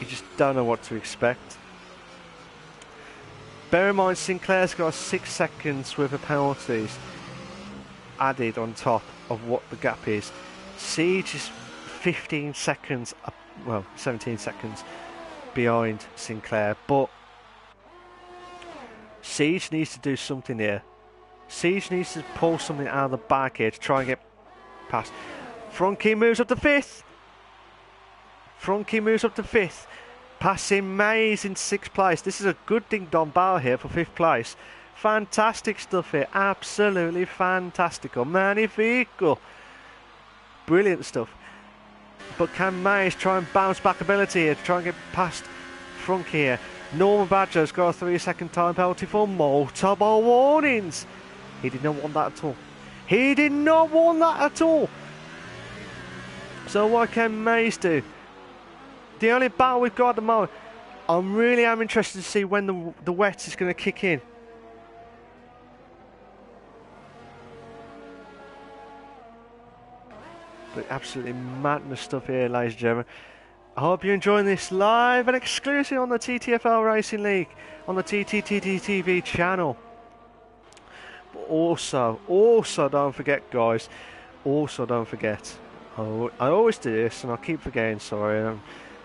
you just don't know what to expect. Bear in mind, Sinclair's got 6 seconds worth of penalties added on top of what the gap is. Siege is 15 seconds, 17 seconds behind Sinclair, but Siege needs to do something here Siege needs to pull something out of the back here to try and get past. Frankie moves up to 5th. Frankie moves up to 5th. Passing Mays in 6th place. This is a good ding-dong battle here for 5th place. Fantastic stuff here. Absolutely fantastical. Magnifico. Brilliant stuff. But can Mays try and bounce back ability here to try and get past Frankie here? Norman Badger's got a 3-second time penalty for multiple warnings. He did not want that at all. He did not want that at all. So what can Mays do? The only battle we've got at the moment, I really am interested to see when the wet is going to kick in. But absolutely madness stuff here, ladies and gentlemen. I hope you're enjoying this live and exclusive on the TTFL Racing League on the TTTV channel. But also don't forget, guys. Also don't forget. I always do this, and I keep forgetting. Sorry.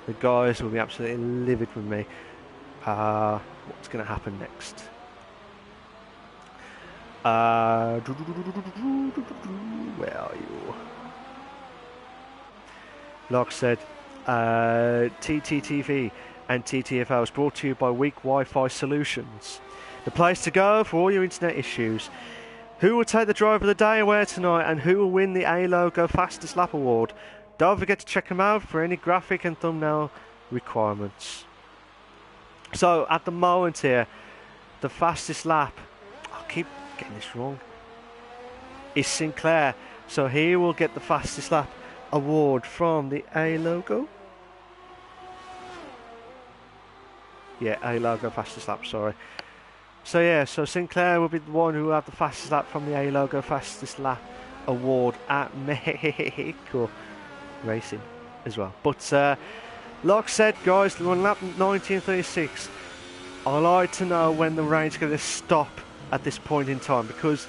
The guys will be absolutely livid with me. What's going to happen next? Where are you? Like I said, TTTV and TTFL is brought to you by Weak Wi-Fi Solutions. The place to go for all your internet issues. Who will take the drive of the day away tonight, and who will win the A-Logo Fastest Lap Award? Don't forget to check them out for any graphic and thumbnail requirements. So at the moment here, the fastest lap, I keep getting this wrong, is Sinclair. So he will get the fastest lap award from the A-Logo. Yeah, A-Logo fastest lap, sorry. So yeah, so Sinclair will be the one who will have the fastest lap from the A-Logo fastest lap award at Mexico Racing as well. But like I said, guys, on lap 1936, I like to know when the rain's going to stop at this point in time, because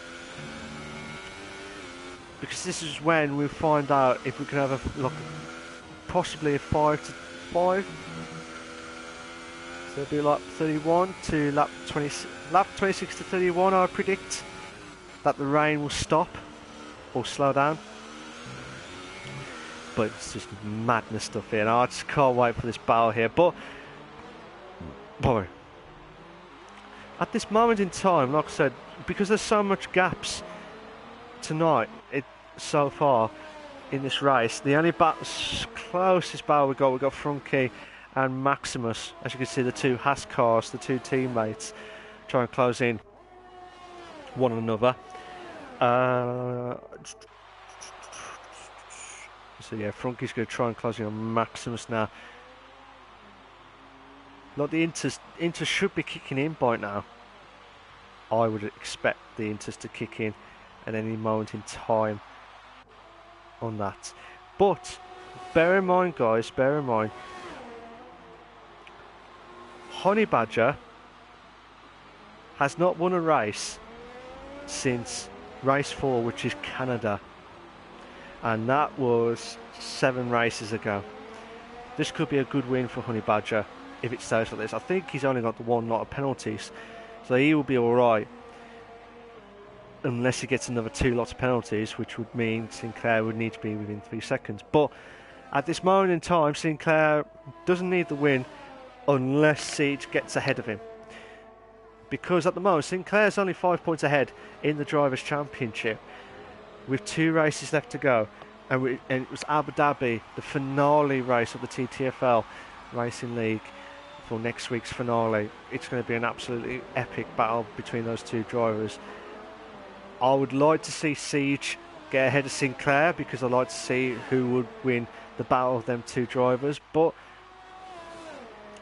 this is when we find out if we can have possibly a 5 to 5. So it'll be lap 31 to lap 26 to 31. I predict that the rain will stop or slow down. But it's just madness stuff here, and I just can't wait for this battle here. But boy, at this moment in time, like I said, because there's so much gaps tonight, so far in this race, the only closest battle we got Frankie and Maximus. As you can see, the two Haas cars, the two teammates, try and close in one another. So yeah, Frankie's going to try and close in on Maximus now. Like the Inters should be kicking in by now. I would expect the Inters to kick in at any moment in time on that. But bear in mind, guys, bear in mind, Honey Badger has not won a race since race 4, which is Canada, and that was 7 races ago. This could be a good win for Honey Badger if it stays like this. I think he's only got the 1 lot of penalties, so he will be alright, unless he gets another 2 lots of penalties, which would mean Sinclair would need to be within 3 seconds. But at this moment in time, Sinclair doesn't need the win unless Siege gets ahead of him, because at the moment Sinclair's only 5 points ahead in the Drivers' Championship with 2 races left to go, and it was Abu Dhabi, the finale race of the TTFL Racing League, for next week's finale. It's going to be an absolutely epic battle between those 2 drivers. I would like to see Siege get ahead of Sinclair, because I'd like to see who would win the battle of them 2 drivers. But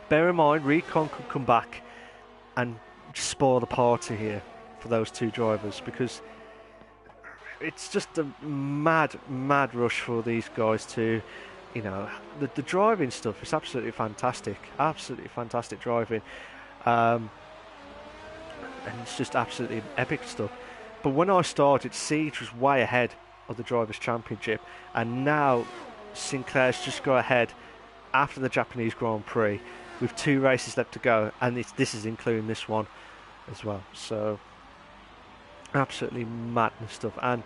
bear in mind, Recon could come back and spoil the party here for those 2 drivers, because it's just a mad rush for these guys to, you know, the driving stuff is absolutely fantastic driving, and it's just absolutely epic stuff. But when I started, Siege was way ahead of the Drivers' Championship, and now Sinclair's just got ahead after the Japanese Grand Prix with 2 races left to go, and this is including this one as well. So Absolutely madness stuff, and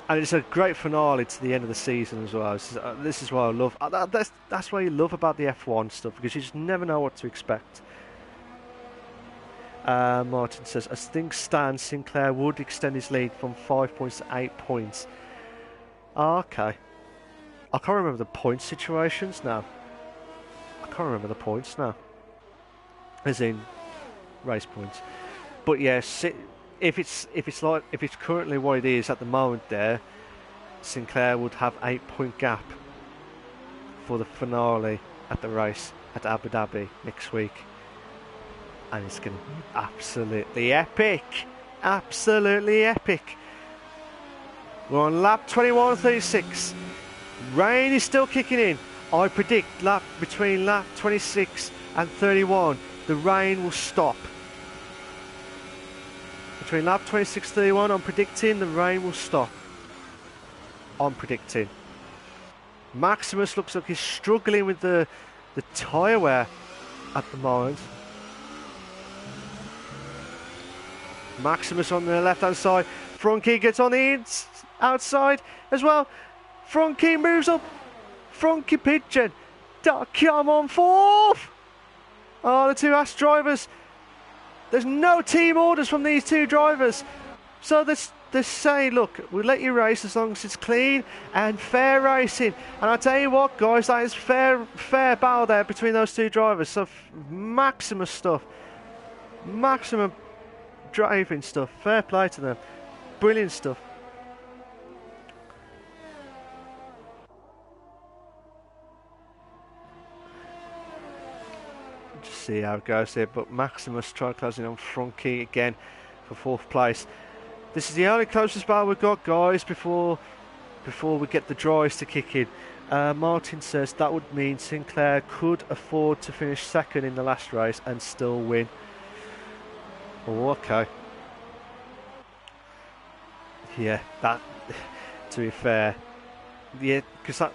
it's a great finale to the end of the season as well. This is what I love. That's what you love about the F1 stuff, because you just never know what to expect. Martin says, as things stand, Sinclair would extend his lead from 5 points to 8 points. Oh, okay. I can't remember the point situations now. As in race points. But yes, if it's currently what it is at the moment there, Sinclair would have 8-point gap for the finale at the race at Abu Dhabi next week. And it's going to be absolutely epic. Absolutely epic. We're on lap 21.36. Rain is still kicking in. I predict between lap 26 and 31, the rain will stop. Between lap 26 and 31, I'm predicting the rain will stop. I'm predicting. Maximus looks like he's struggling with the tyre wear at the moment. Maximus on the left-hand side. Frankie gets on the outside as well. Frankie moves up. Frankie Pigeon. Come on, fourth. Oh, the two Ass drivers. There's no team orders from these two drivers. So they're saying, look, we'll let you race as long as it's clean and fair racing. And I tell you what, guys, that is fair battle there between those two drivers. So maximum stuff. Maximum driving stuff. Fair play to them. Brilliant stuff. Just see how it goes here. But Maximus trying closing on Frankie again for 4th place. This is the only closest battle we've got, guys, before we get the dries to kick in. Martin says that would mean Sinclair could afford to finish 2nd in the last race and still win. Oh, okay. Yeah, that. To be fair, yeah, because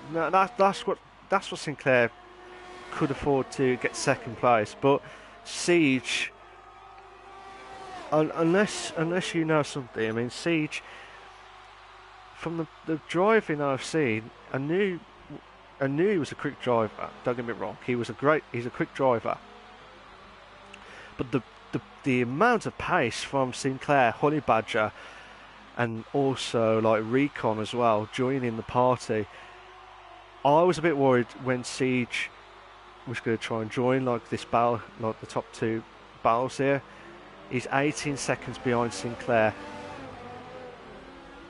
that's what Sinclair could afford to get 2nd place. But Siege, unless you know something, I mean, Siege, from the driving I've seen, I knew he was a quick driver. Don't get me wrong, he's a quick driver. But the amount of pace from Sinclair, Honey Badger, and also like Recon as well, joining the party, I was a bit worried when Siege was going to try and join like this battle, like the top 2 battles here. He's 18 seconds behind Sinclair,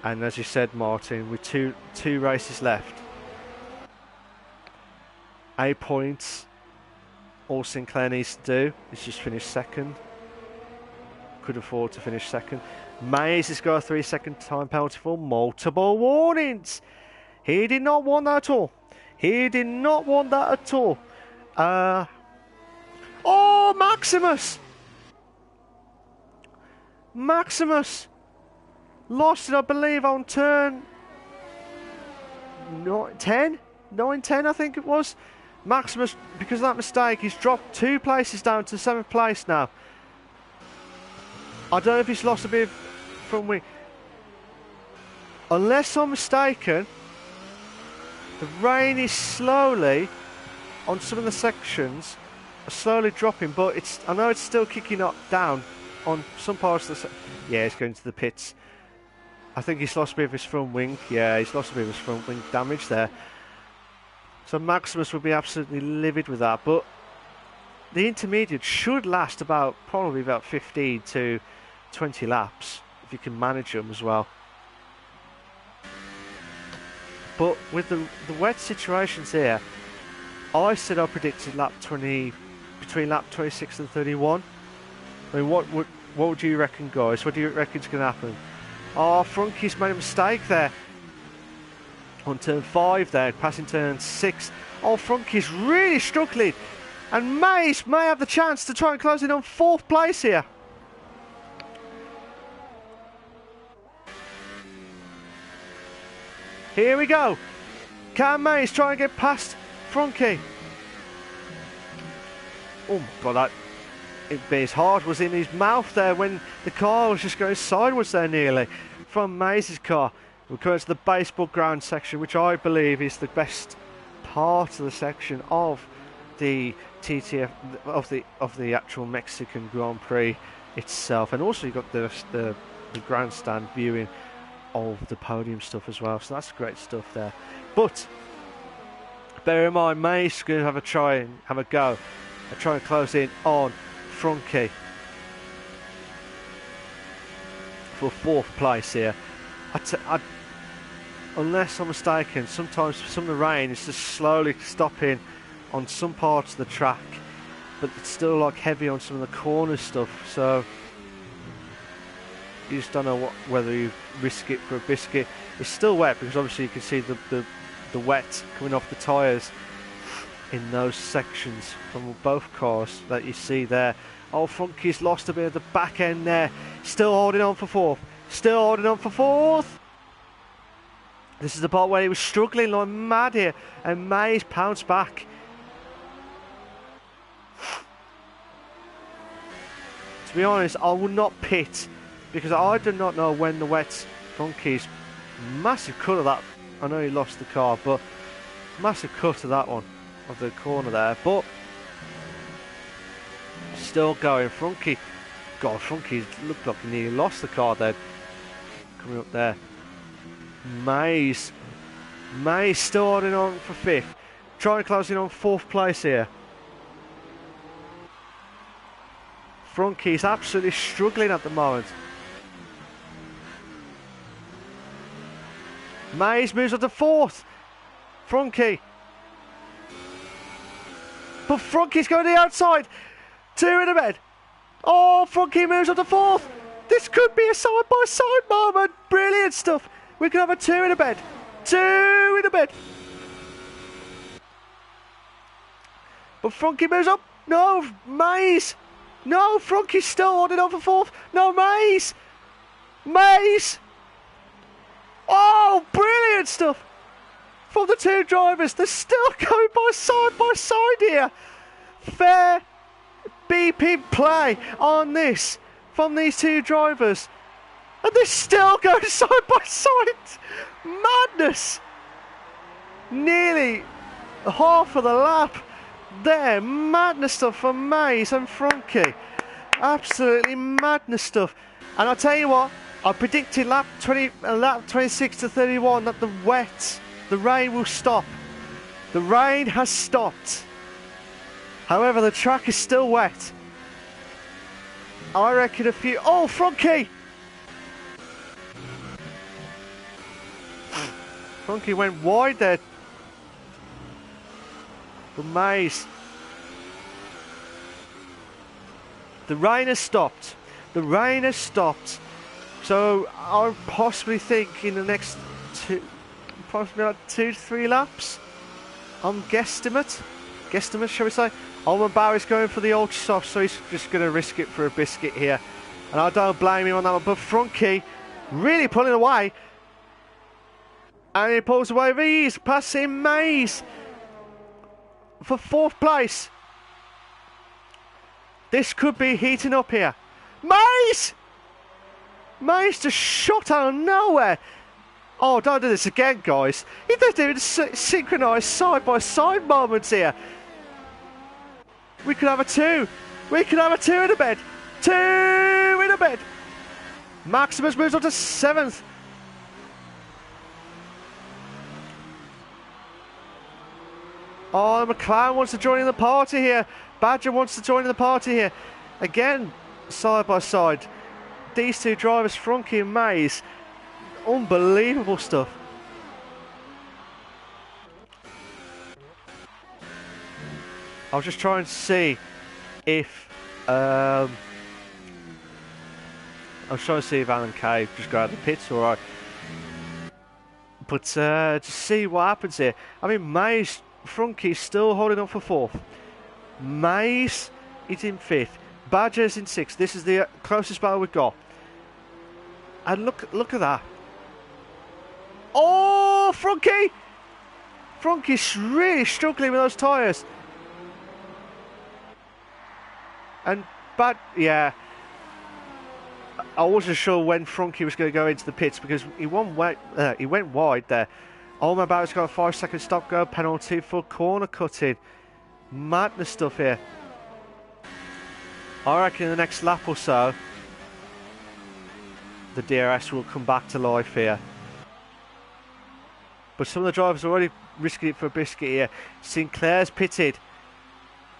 and as you said, Martin, with two races left, 8 points. All Sinclair needs to do is just finish 2nd. Could afford to finish 2nd. Mays has got a 3-second time penalty for multiple warnings. He did not want that at all. He did not want that at all. Oh, Maximus! Maximus lost it, I believe, on turn 10, I think it was. Maximus, because of that mistake, he's dropped 2 places down to 7th place now. I don't know if he's lost a bit from wing. Unless I'm mistaken, the rain is slowly, on some of the sections, slowly dropping, but I know it's still kicking up down on some parts of the yeah, he's going to the pits. I think he's lost a bit of his front wing. Yeah, he's lost a bit of his front wing damage there. So Maximus will be absolutely livid with that, but the intermediate should last probably about 15 to 20 laps, if you can manage them as well. But with the wet situations here, I said I predicted between lap 26 and 31. I mean, what would you reckon, guys? What do you reckon is going to happen? Oh, Frankie's made a mistake there. On turn 5 there, passing turn 6. Oh, Frankie's really struggling. And Mays may have the chance to try and close it on 4th place here. Here we go. Can Mays try and get past Frankie? Oh my God, his heart was in his mouth there when the car was just going sideways there nearly from Mays' car. We're going to the baseball ground section, which I believe is the best part of the section of the TTF of the actual Mexican Grand Prix itself, and also you've got the grandstand viewing of the podium stuff as well. So that's great stuff there. But bear in mind, Mays going to have a go, try and close in on Frankie for 4th place here. Unless I'm mistaken, sometimes some of the rain is just slowly stopping on some parts of the track, but it's still like heavy on some of the corner stuff, so you just don't know whether you risk it for a biscuit. It's still wet because obviously you can see the wet coming off the tyres in those sections from both cars that you see there. Oh, Frankie's lost a bit of the back end there. Still holding on for 4th. Still holding on for 4th. This is the part where he was struggling like mad here, and Mays pounced back. To be honest, I will not pit because I do not know when the wet Frankie's massive cut of that. I know he lost the car, but massive cut of that one, of the corner there, but still going. Frankie looked like he nearly lost the car then. Coming up there. Mays still holding on for 5th. Trying to close in on 4th place here. Frankie's absolutely struggling at the moment. Mays moves on to 4th. Frankie. But Frankie's going to the outside. 2 in a bed. Oh, Frankie moves on to 4th. This could be a side-by-side moment. Brilliant stuff. We could have a 2 in a bed. 2 in a bed. But Frankie moves up. No, Mays. No, Frankie's still holding on for 4th. No, Mays. Oh, brilliant stuff from the 2 drivers. They're still going by side here. Fair beeping play on this from these 2 drivers. And they're still going side by side. Madness. Nearly half of the lap there. Madness stuff from Mays and Frankie. Absolutely madness stuff. And I'll tell you what, I predicted lap 26 to 31 that the rain will stop. The rain has stopped. However, the track is still wet. I reckon a few... Oh, Frankie! Frankie went wide there. But Mays. The rain has stopped. The rain has stopped. So I possibly think in the next possibly like 2 to 3 laps. I'm guesstimate, shall we say. Ulman Barry's going for the ultra soft, so he's just going to risk it for a biscuit here. And I don't blame him on that one. But Frankie really pulling away. And he pulls away with ease, passing Mays for 4th place. This could be heating up here. Mays just shot out of nowhere. Oh, don't do this again, guys. They're doing synchronised side-by-side moments here. We could have a 2. We could have a 2 in a bed. 2 in a bed. Maximus moves on to 7th. Oh, McLaren wants to join in the party here. Badger wants to join in the party here. Again, side by side. These 2 drivers, Frankie and Mays. Unbelievable stuff. I was just trying to see if... I was trying to see if Alan Kay just got out of the pits or right. But to see what happens here. I mean, Mays... Frankie's still holding on for 4th. Mays is in 5th. Badger's in 6th. This is the closest battle we've got. And look at that. Oh, Frankie! Frankie's really struggling with those tyres. And Yeah, I wasn't sure when Frankie was going to go into the pits because he went wide there. Omar Bauer's got a 5-second stop go penalty for corner cutting. Madness stuff here. I reckon in the next lap or so, the DRS will come back to life here. But some of the drivers are already risking it for a biscuit here. Sinclair's pitted,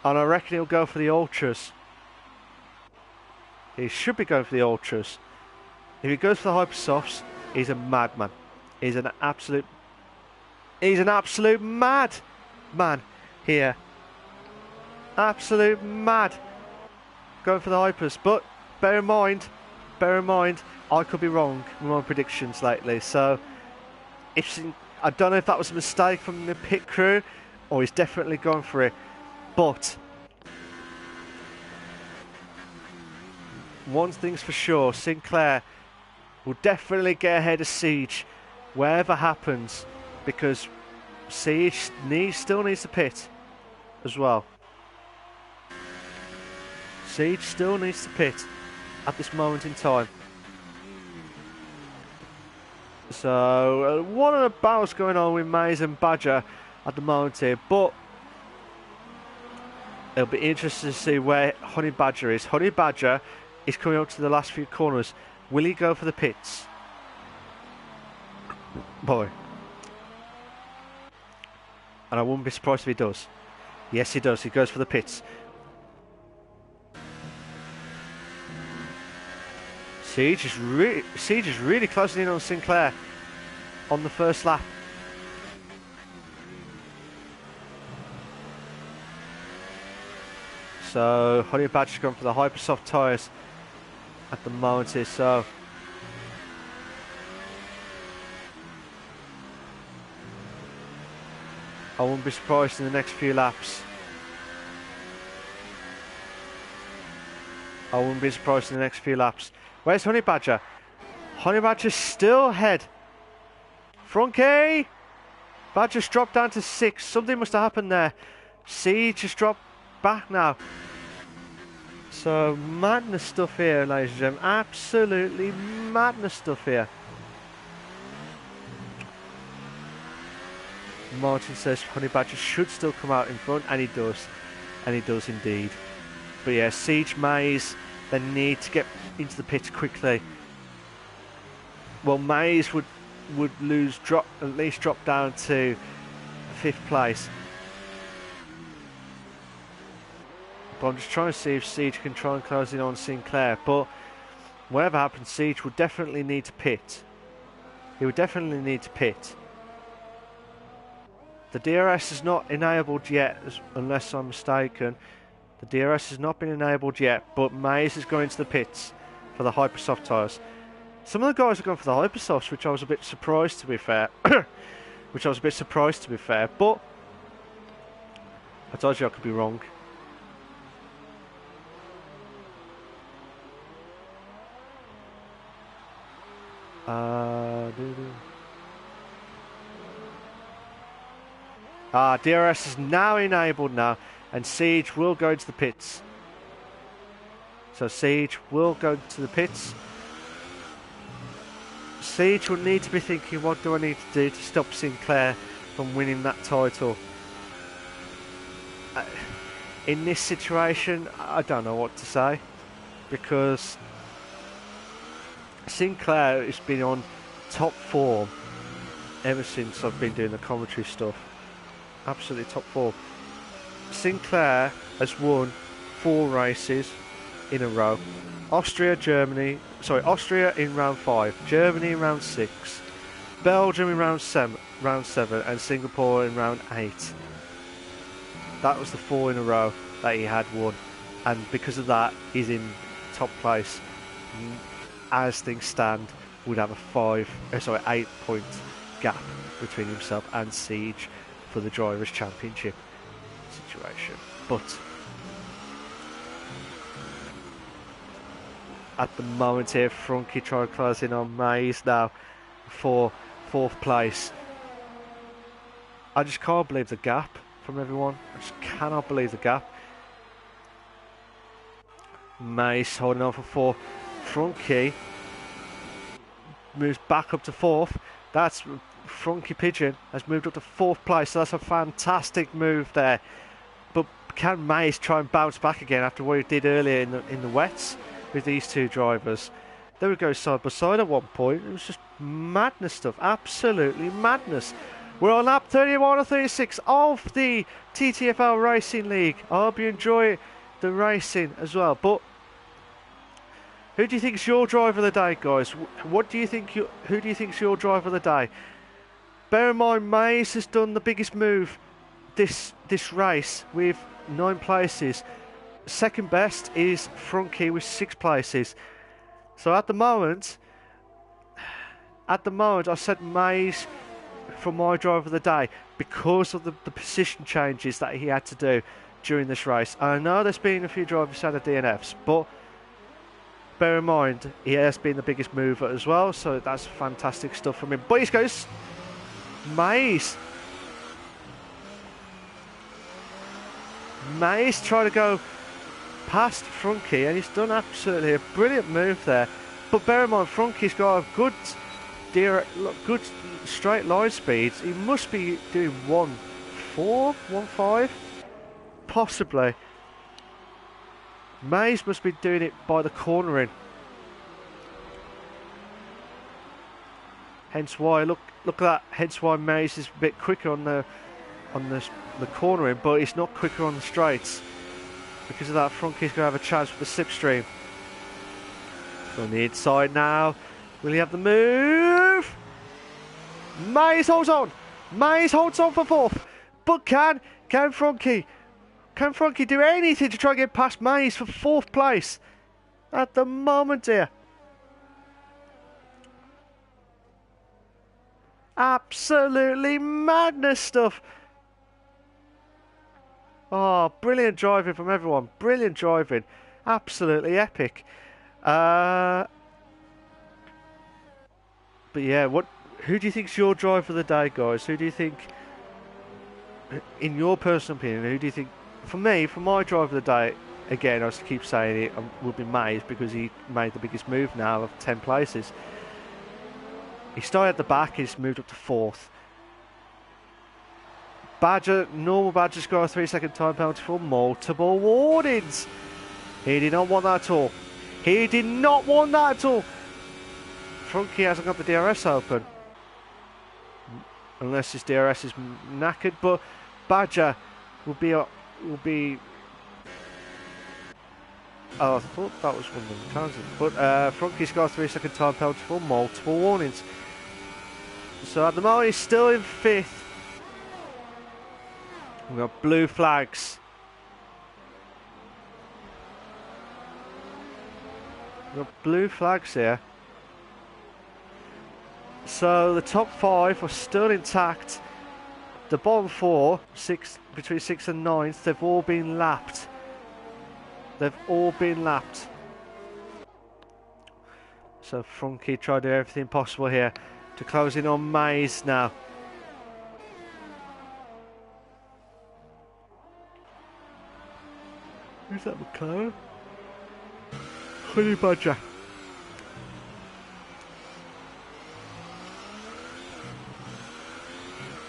and I reckon he'll go for the ultras. He should be going for the ultras. If he goes for the hypersofts, he's a madman. He's an absolute mad man here. Absolute mad. Going for the hypers, but bear in mind, I could be wrong with my predictions lately. So, I don't know if that was a mistake from the pit crew, or he's definitely gone for it. But one thing's for sure, Sinclair will definitely get ahead of Siege, wherever happens, because Siege still needs to pit as well. Siege still needs to pit at this moment in time. So, what are the battles going on with Maze and Badger at the moment here? But it'll be interesting to see where Honey Badger is. Honey Badger is coming up to the last few corners. Will he go for the pits? Boy. And I wouldn't be surprised if he does. Yes, he does. He goes for the pits. Siege is really closing in on Sinclair on the first lap. So Honey Badger's gone for the hypersoft tyres at the moment here, so I wouldn't be surprised in the next few laps. Where's Honey Badger? Honey Badger's still ahead. Frankie! Badger's dropped down to 6. Something must have happened there. Siege just dropped back now. So, madness stuff here, ladies and gentlemen. Absolutely madness stuff here. Martin says Honey Badger should still come out in front, and he does. And he does indeed. But yeah, Siege, Maze, they need to get into the pits quickly. Well, Maze would at least drop down to 5th place. But I'm just trying to see if Siege can try and close in on Sinclair. But whatever happens, Siege will definitely need to pit. He would definitely need to pit. The DRS is not enabled yet, unless I'm mistaken. The DRS has not been enabled yet, but Maze is going to the pits for the hypersoft tyres. Some of the guys are going for the hypersofts, which I was a bit surprised to be fair. But I told you I could be wrong. DRS is now enabled now, and Siege will go to the pits. So Siege will go to the pits. Siege will need to be thinking, what do I need to do to stop Sinclair from winning that title? In this situation, I don't know what to say, because Sinclair has been on top form ever since I've been doing the commentary stuff. Absolutely top form. Sinclair has won 4 races in a row. Austria in round 5, Germany in round 6, Belgium in round 7, and Singapore in round 8. That was the 4 in a row that he had won, and because of that, he's in top place. As things stand, would have a 8-point gap between himself and Siege for the Drivers' Championship situation. But at the moment here, Frankie trying to close in on Maze now for 4th place. I just can't believe the gap from everyone. I just cannot believe the gap. Mace holding on for fourth. Frunky moves back up to fourth. That's Frunky Pigeon has moved up to fourth place, so that's a fantastic move there. But can Mace try and bounce back again after what he did earlier in the wets with these two drivers? They would go side by side at one point. It was just madness stuff, absolutely madness. We're on lap 31 or 36 of the TTFL Racing League. I hope you enjoy the racing as well. But who do you think's your driver of the day, guys? What do you think? Who do you think's your driver of the day? Bear in mind, Maze has done the biggest move this race with 9 places. Second best is Frunky with 6 places. So at the moment, I said Maze for my driver of the day because of the position changes that he had to do during this race. And I know there's been a few drivers who had DNFs, but bear in mind, he has been the biggest mover as well, so that's fantastic stuff from him. But he goes, Maze trying to go past Frunky, and he's done absolutely a brilliant move there. But bear in mind, Frunky's got a good straight line speeds. He must be doing 1.4, 1.5, possibly. Maze must be doing it by the cornering. Hence why, look at that. Hence why Maze is a bit quicker on the cornering, but he's not quicker on the straights. Because of that, Frunky's going to have a chance with the slipstream. On the inside now. Will he have the move? Maze holds on. Maze holds on for fourth. But can Frunky do anything to try and get past Maze for fourth place? At the moment here. Absolutely madness stuff. Oh, brilliant driving from everyone. Brilliant driving. Absolutely epic. But yeah, who do you think's your driver of the day, guys? Who do you think, in your personal opinion, who do you think, for me, for my driver of the day, again, I keep saying it, would be Maze because he made the biggest move now of 10 places. He started at the back, he's moved up to fourth. Normal Badger's got a 3-second time penalty for multiple warnings. He did not want that at all. He did not want that at all. Frunky hasn't got the DRS open. Unless his DRS is knackered, but Badger will be... Oh, I thought that was one of the McLarens. But Frunky's got a 3-second time penalty for multiple warnings. So at the moment he's still in 5th. We've got blue flags. We've got blue flags here. So the top 5 are still intact. The bottom 4, between 6th and 9th, they've all been lapped. They've all been lapped. So Frunky tried to do everything possible here to close in on Maze now. Who's that McLaren? Honey Badger.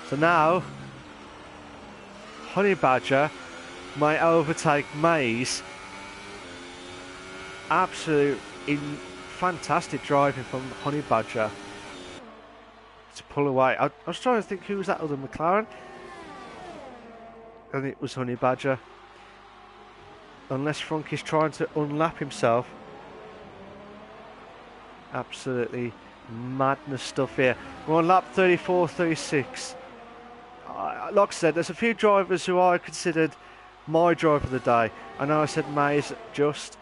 So now, Honey Badger might overtake Maze. Absolute fantastic driving from Honey Badger to pull away. I was trying to think who was that other McLaren, and it was Honey Badger. Unless Frunky's trying to unlap himself. Absolutely madness stuff here. We're on lap 34, 36. Like I said, there's a few drivers who I considered my driver of the day. I know I said Maze just,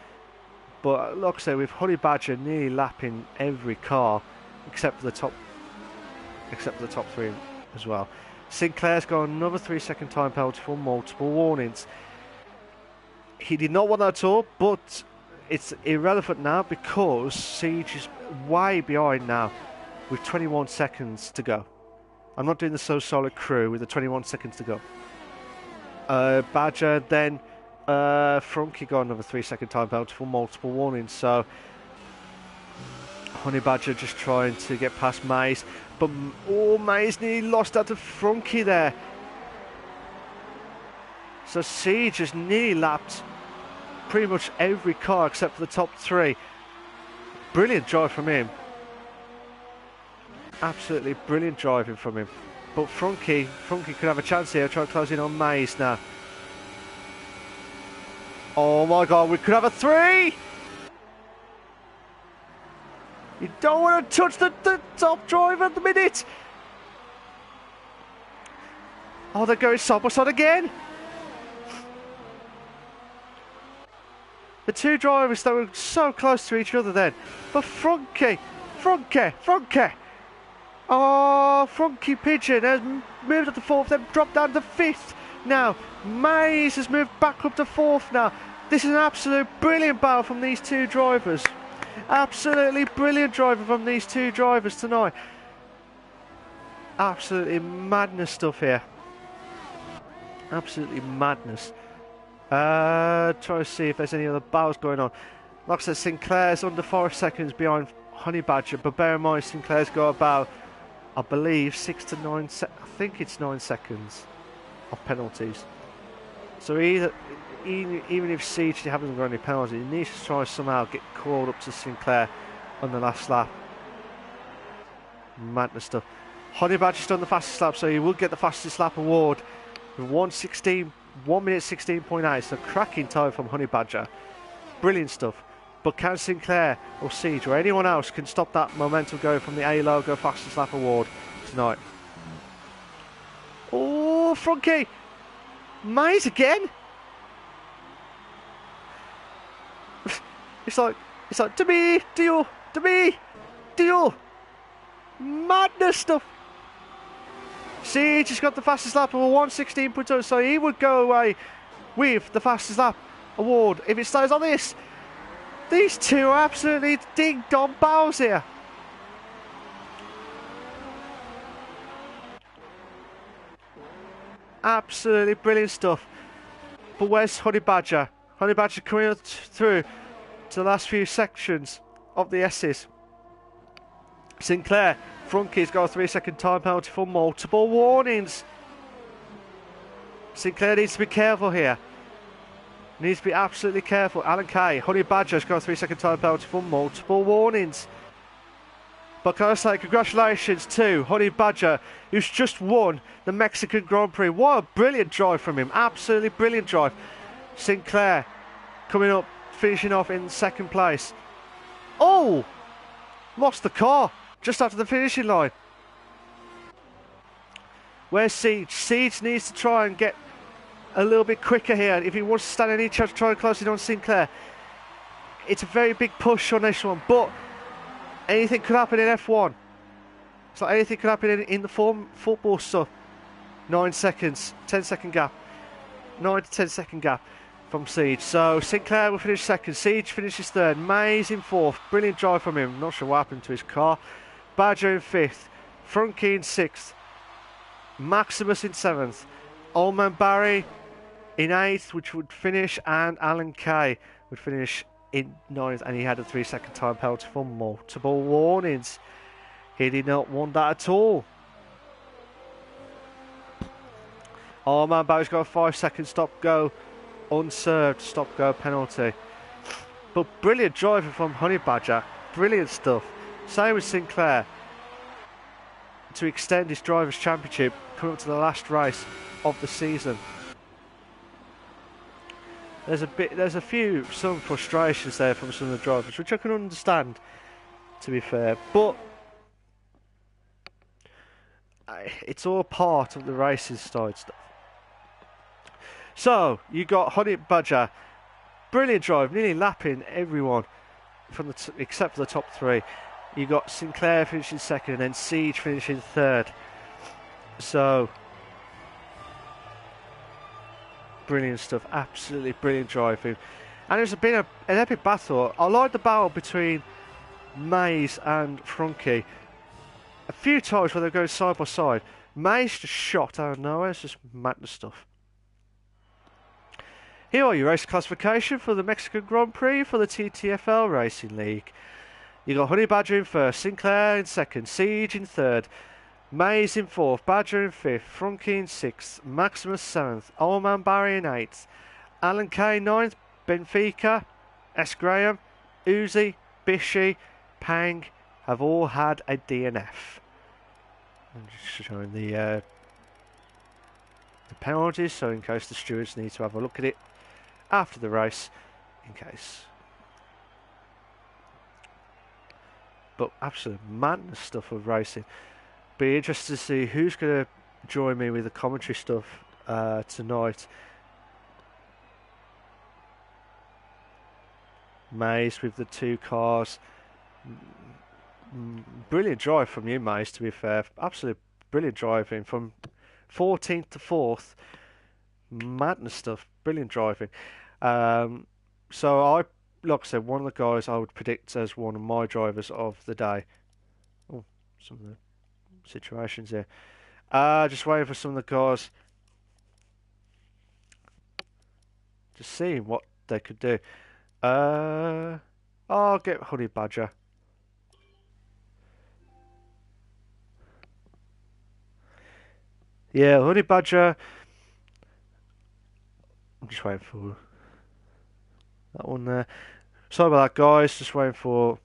but like I said, with Honey Badger nearly lapping every car except for the top 3 as well. Sinclair's got another 3-second time penalty for multiple warnings. He did not want that at all, but it's irrelevant now because Siege is way behind now with 21 seconds to go. I'm not doing the So Solid crew with the 21 seconds to go. Badger then Frunky got another 3-second time penalty for multiple warnings, so Honey Badger just trying to get past Maze, but Maze nearly lost out to Frunky there. So Siege has nearly lapped pretty much every car except for the top 3. Brilliant drive from him. Absolutely brilliant driving from him. But Frunky could have a chance here. Try to close in on Maze now. Oh my god, we could have a 3! You don't want to touch the top driver at the minute! Oh, they're going side by side again! The two drivers that were so close to each other then. But Frunky! Oh, Frunky Pigeon has moved up to 4th, then dropped down to 5th. Now, Maze has moved back up to 4th now. This is an absolute brilliant battle from these two drivers. Absolutely brilliant driving from these two drivers tonight. Absolutely madness stuff here. Absolutely madness. Try to see if there's any other battles going on. Like I said, Sinclair's under 5 seconds behind Honey Badger, but bear in mind Sinclair's got about, I believe, 6 to 9 I think it's 9 seconds of penalties. So even if Siege haven't got any penalties, he needs to try somehow get crawled up to Sinclair on the last lap. Madness stuff. Honey Badger's done the fastest lap, so he will get the fastest lap award with 1 minute 16.8. So cracking time from Honey Badger. Brilliant stuff. But can Sinclair or Siege or anyone else can stop that momentum going from the A logo fastest lap award tonight? Oh, Frunky! Maze again? It's like to me, deal. Madness stuff. Siege has got the fastest lap of a 1:16.2, so he would go away with the fastest lap award if it stays on this. These two are absolutely ding-dong battles here. Absolutely brilliant stuff. But where's Honey Badger? Honey Badger coming through to the last few sections of the S's. Sinclair, Frunky's got a 3-second time penalty for multiple warnings. Sinclair needs to be careful here. Needs to be absolutely careful. Alan Kay, Honey Badger's got a 3-second time penalty for multiple warnings. But can I say congratulations to Honey Badger, who's just won the Mexican Grand Prix. What a brilliant drive from him. Absolutely brilliant drive. Sinclair coming up, finishing off in 2nd place. Oh! Lost the car just after the finishing line. Where's Siege? Siege needs to try and get a little bit quicker here if he wants to stand any chance to try and close in on Sinclair. It's a very big push on this one, but anything could happen in F1. It's like anything could happen in the football stuff. 9 seconds, 10-second gap. 9 to 10-second gap from Siege. So Sinclair will finish 2nd. Siege finishes 3rd. Maze in 4th. Brilliant drive from him. Not sure what happened to his car. Badger in 5th. Frunky in 6th. Maximus in 7th. Old Man Barry in 8th, which would finish, and Alan Kay would finish in 9th, and he had a 3-second time penalty for multiple warnings. He did not want that at all. Old Man Barry's got a 5-second stop-go unserved stop-go penalty. But brilliant driving from Honey Badger. Brilliant stuff. Same with Sinclair. To extend his Drivers' Championship, coming up to the last race of the season. There's some frustrations there from some of the drivers, which I can understand, to be fair, but it's all part of the racing side stuff. So you got Honey Badger, brilliant drive, nearly lapping everyone from except for the top 3. You got Sinclair finishing 2nd, and then Siege finishing 3rd. So brilliant stuff, absolutely brilliant driving. And it's been an epic battle. I like the battle between Maze and Frunky. A few times where they're going side by side. Maze just shot out of nowhere. It's just madness stuff. Here are your race classification for the Mexican Grand Prix for the TTFL Racing League. You got Honey Badger in first, Sinclair in second, Siege in third, Mays in fourth, Badger in fifth, Frunky in sixth, Maximus seventh, Old Man Barry in eighth, Alan Kay ninth, Benfica, S. Graham, Uzi, Bishy, Pang have all had a DNF. I'm just showing the penalties, so in case the stewards need to have a look at it after the race, in case. But absolute madness stuff of racing. Be interested to see who's going to join me with the commentary stuff tonight. Mays with the two cars. Brilliant drive from you, Mays, to be fair. Absolute brilliant driving from 14th to 4th. Madness stuff. Brilliant driving. So like I said, one of the guys I would predict as one of my drivers of the day. Oh, some of the situations here. Just waiting for some of the cars. Just seeing what they could do. I'll get Honey Badger. Yeah, Honey Badger. I'm just waiting for that one there. Sorry about that, guys. Just waiting for.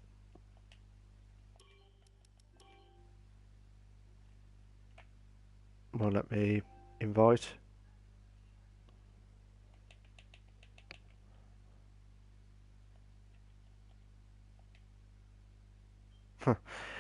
Well, let me invite.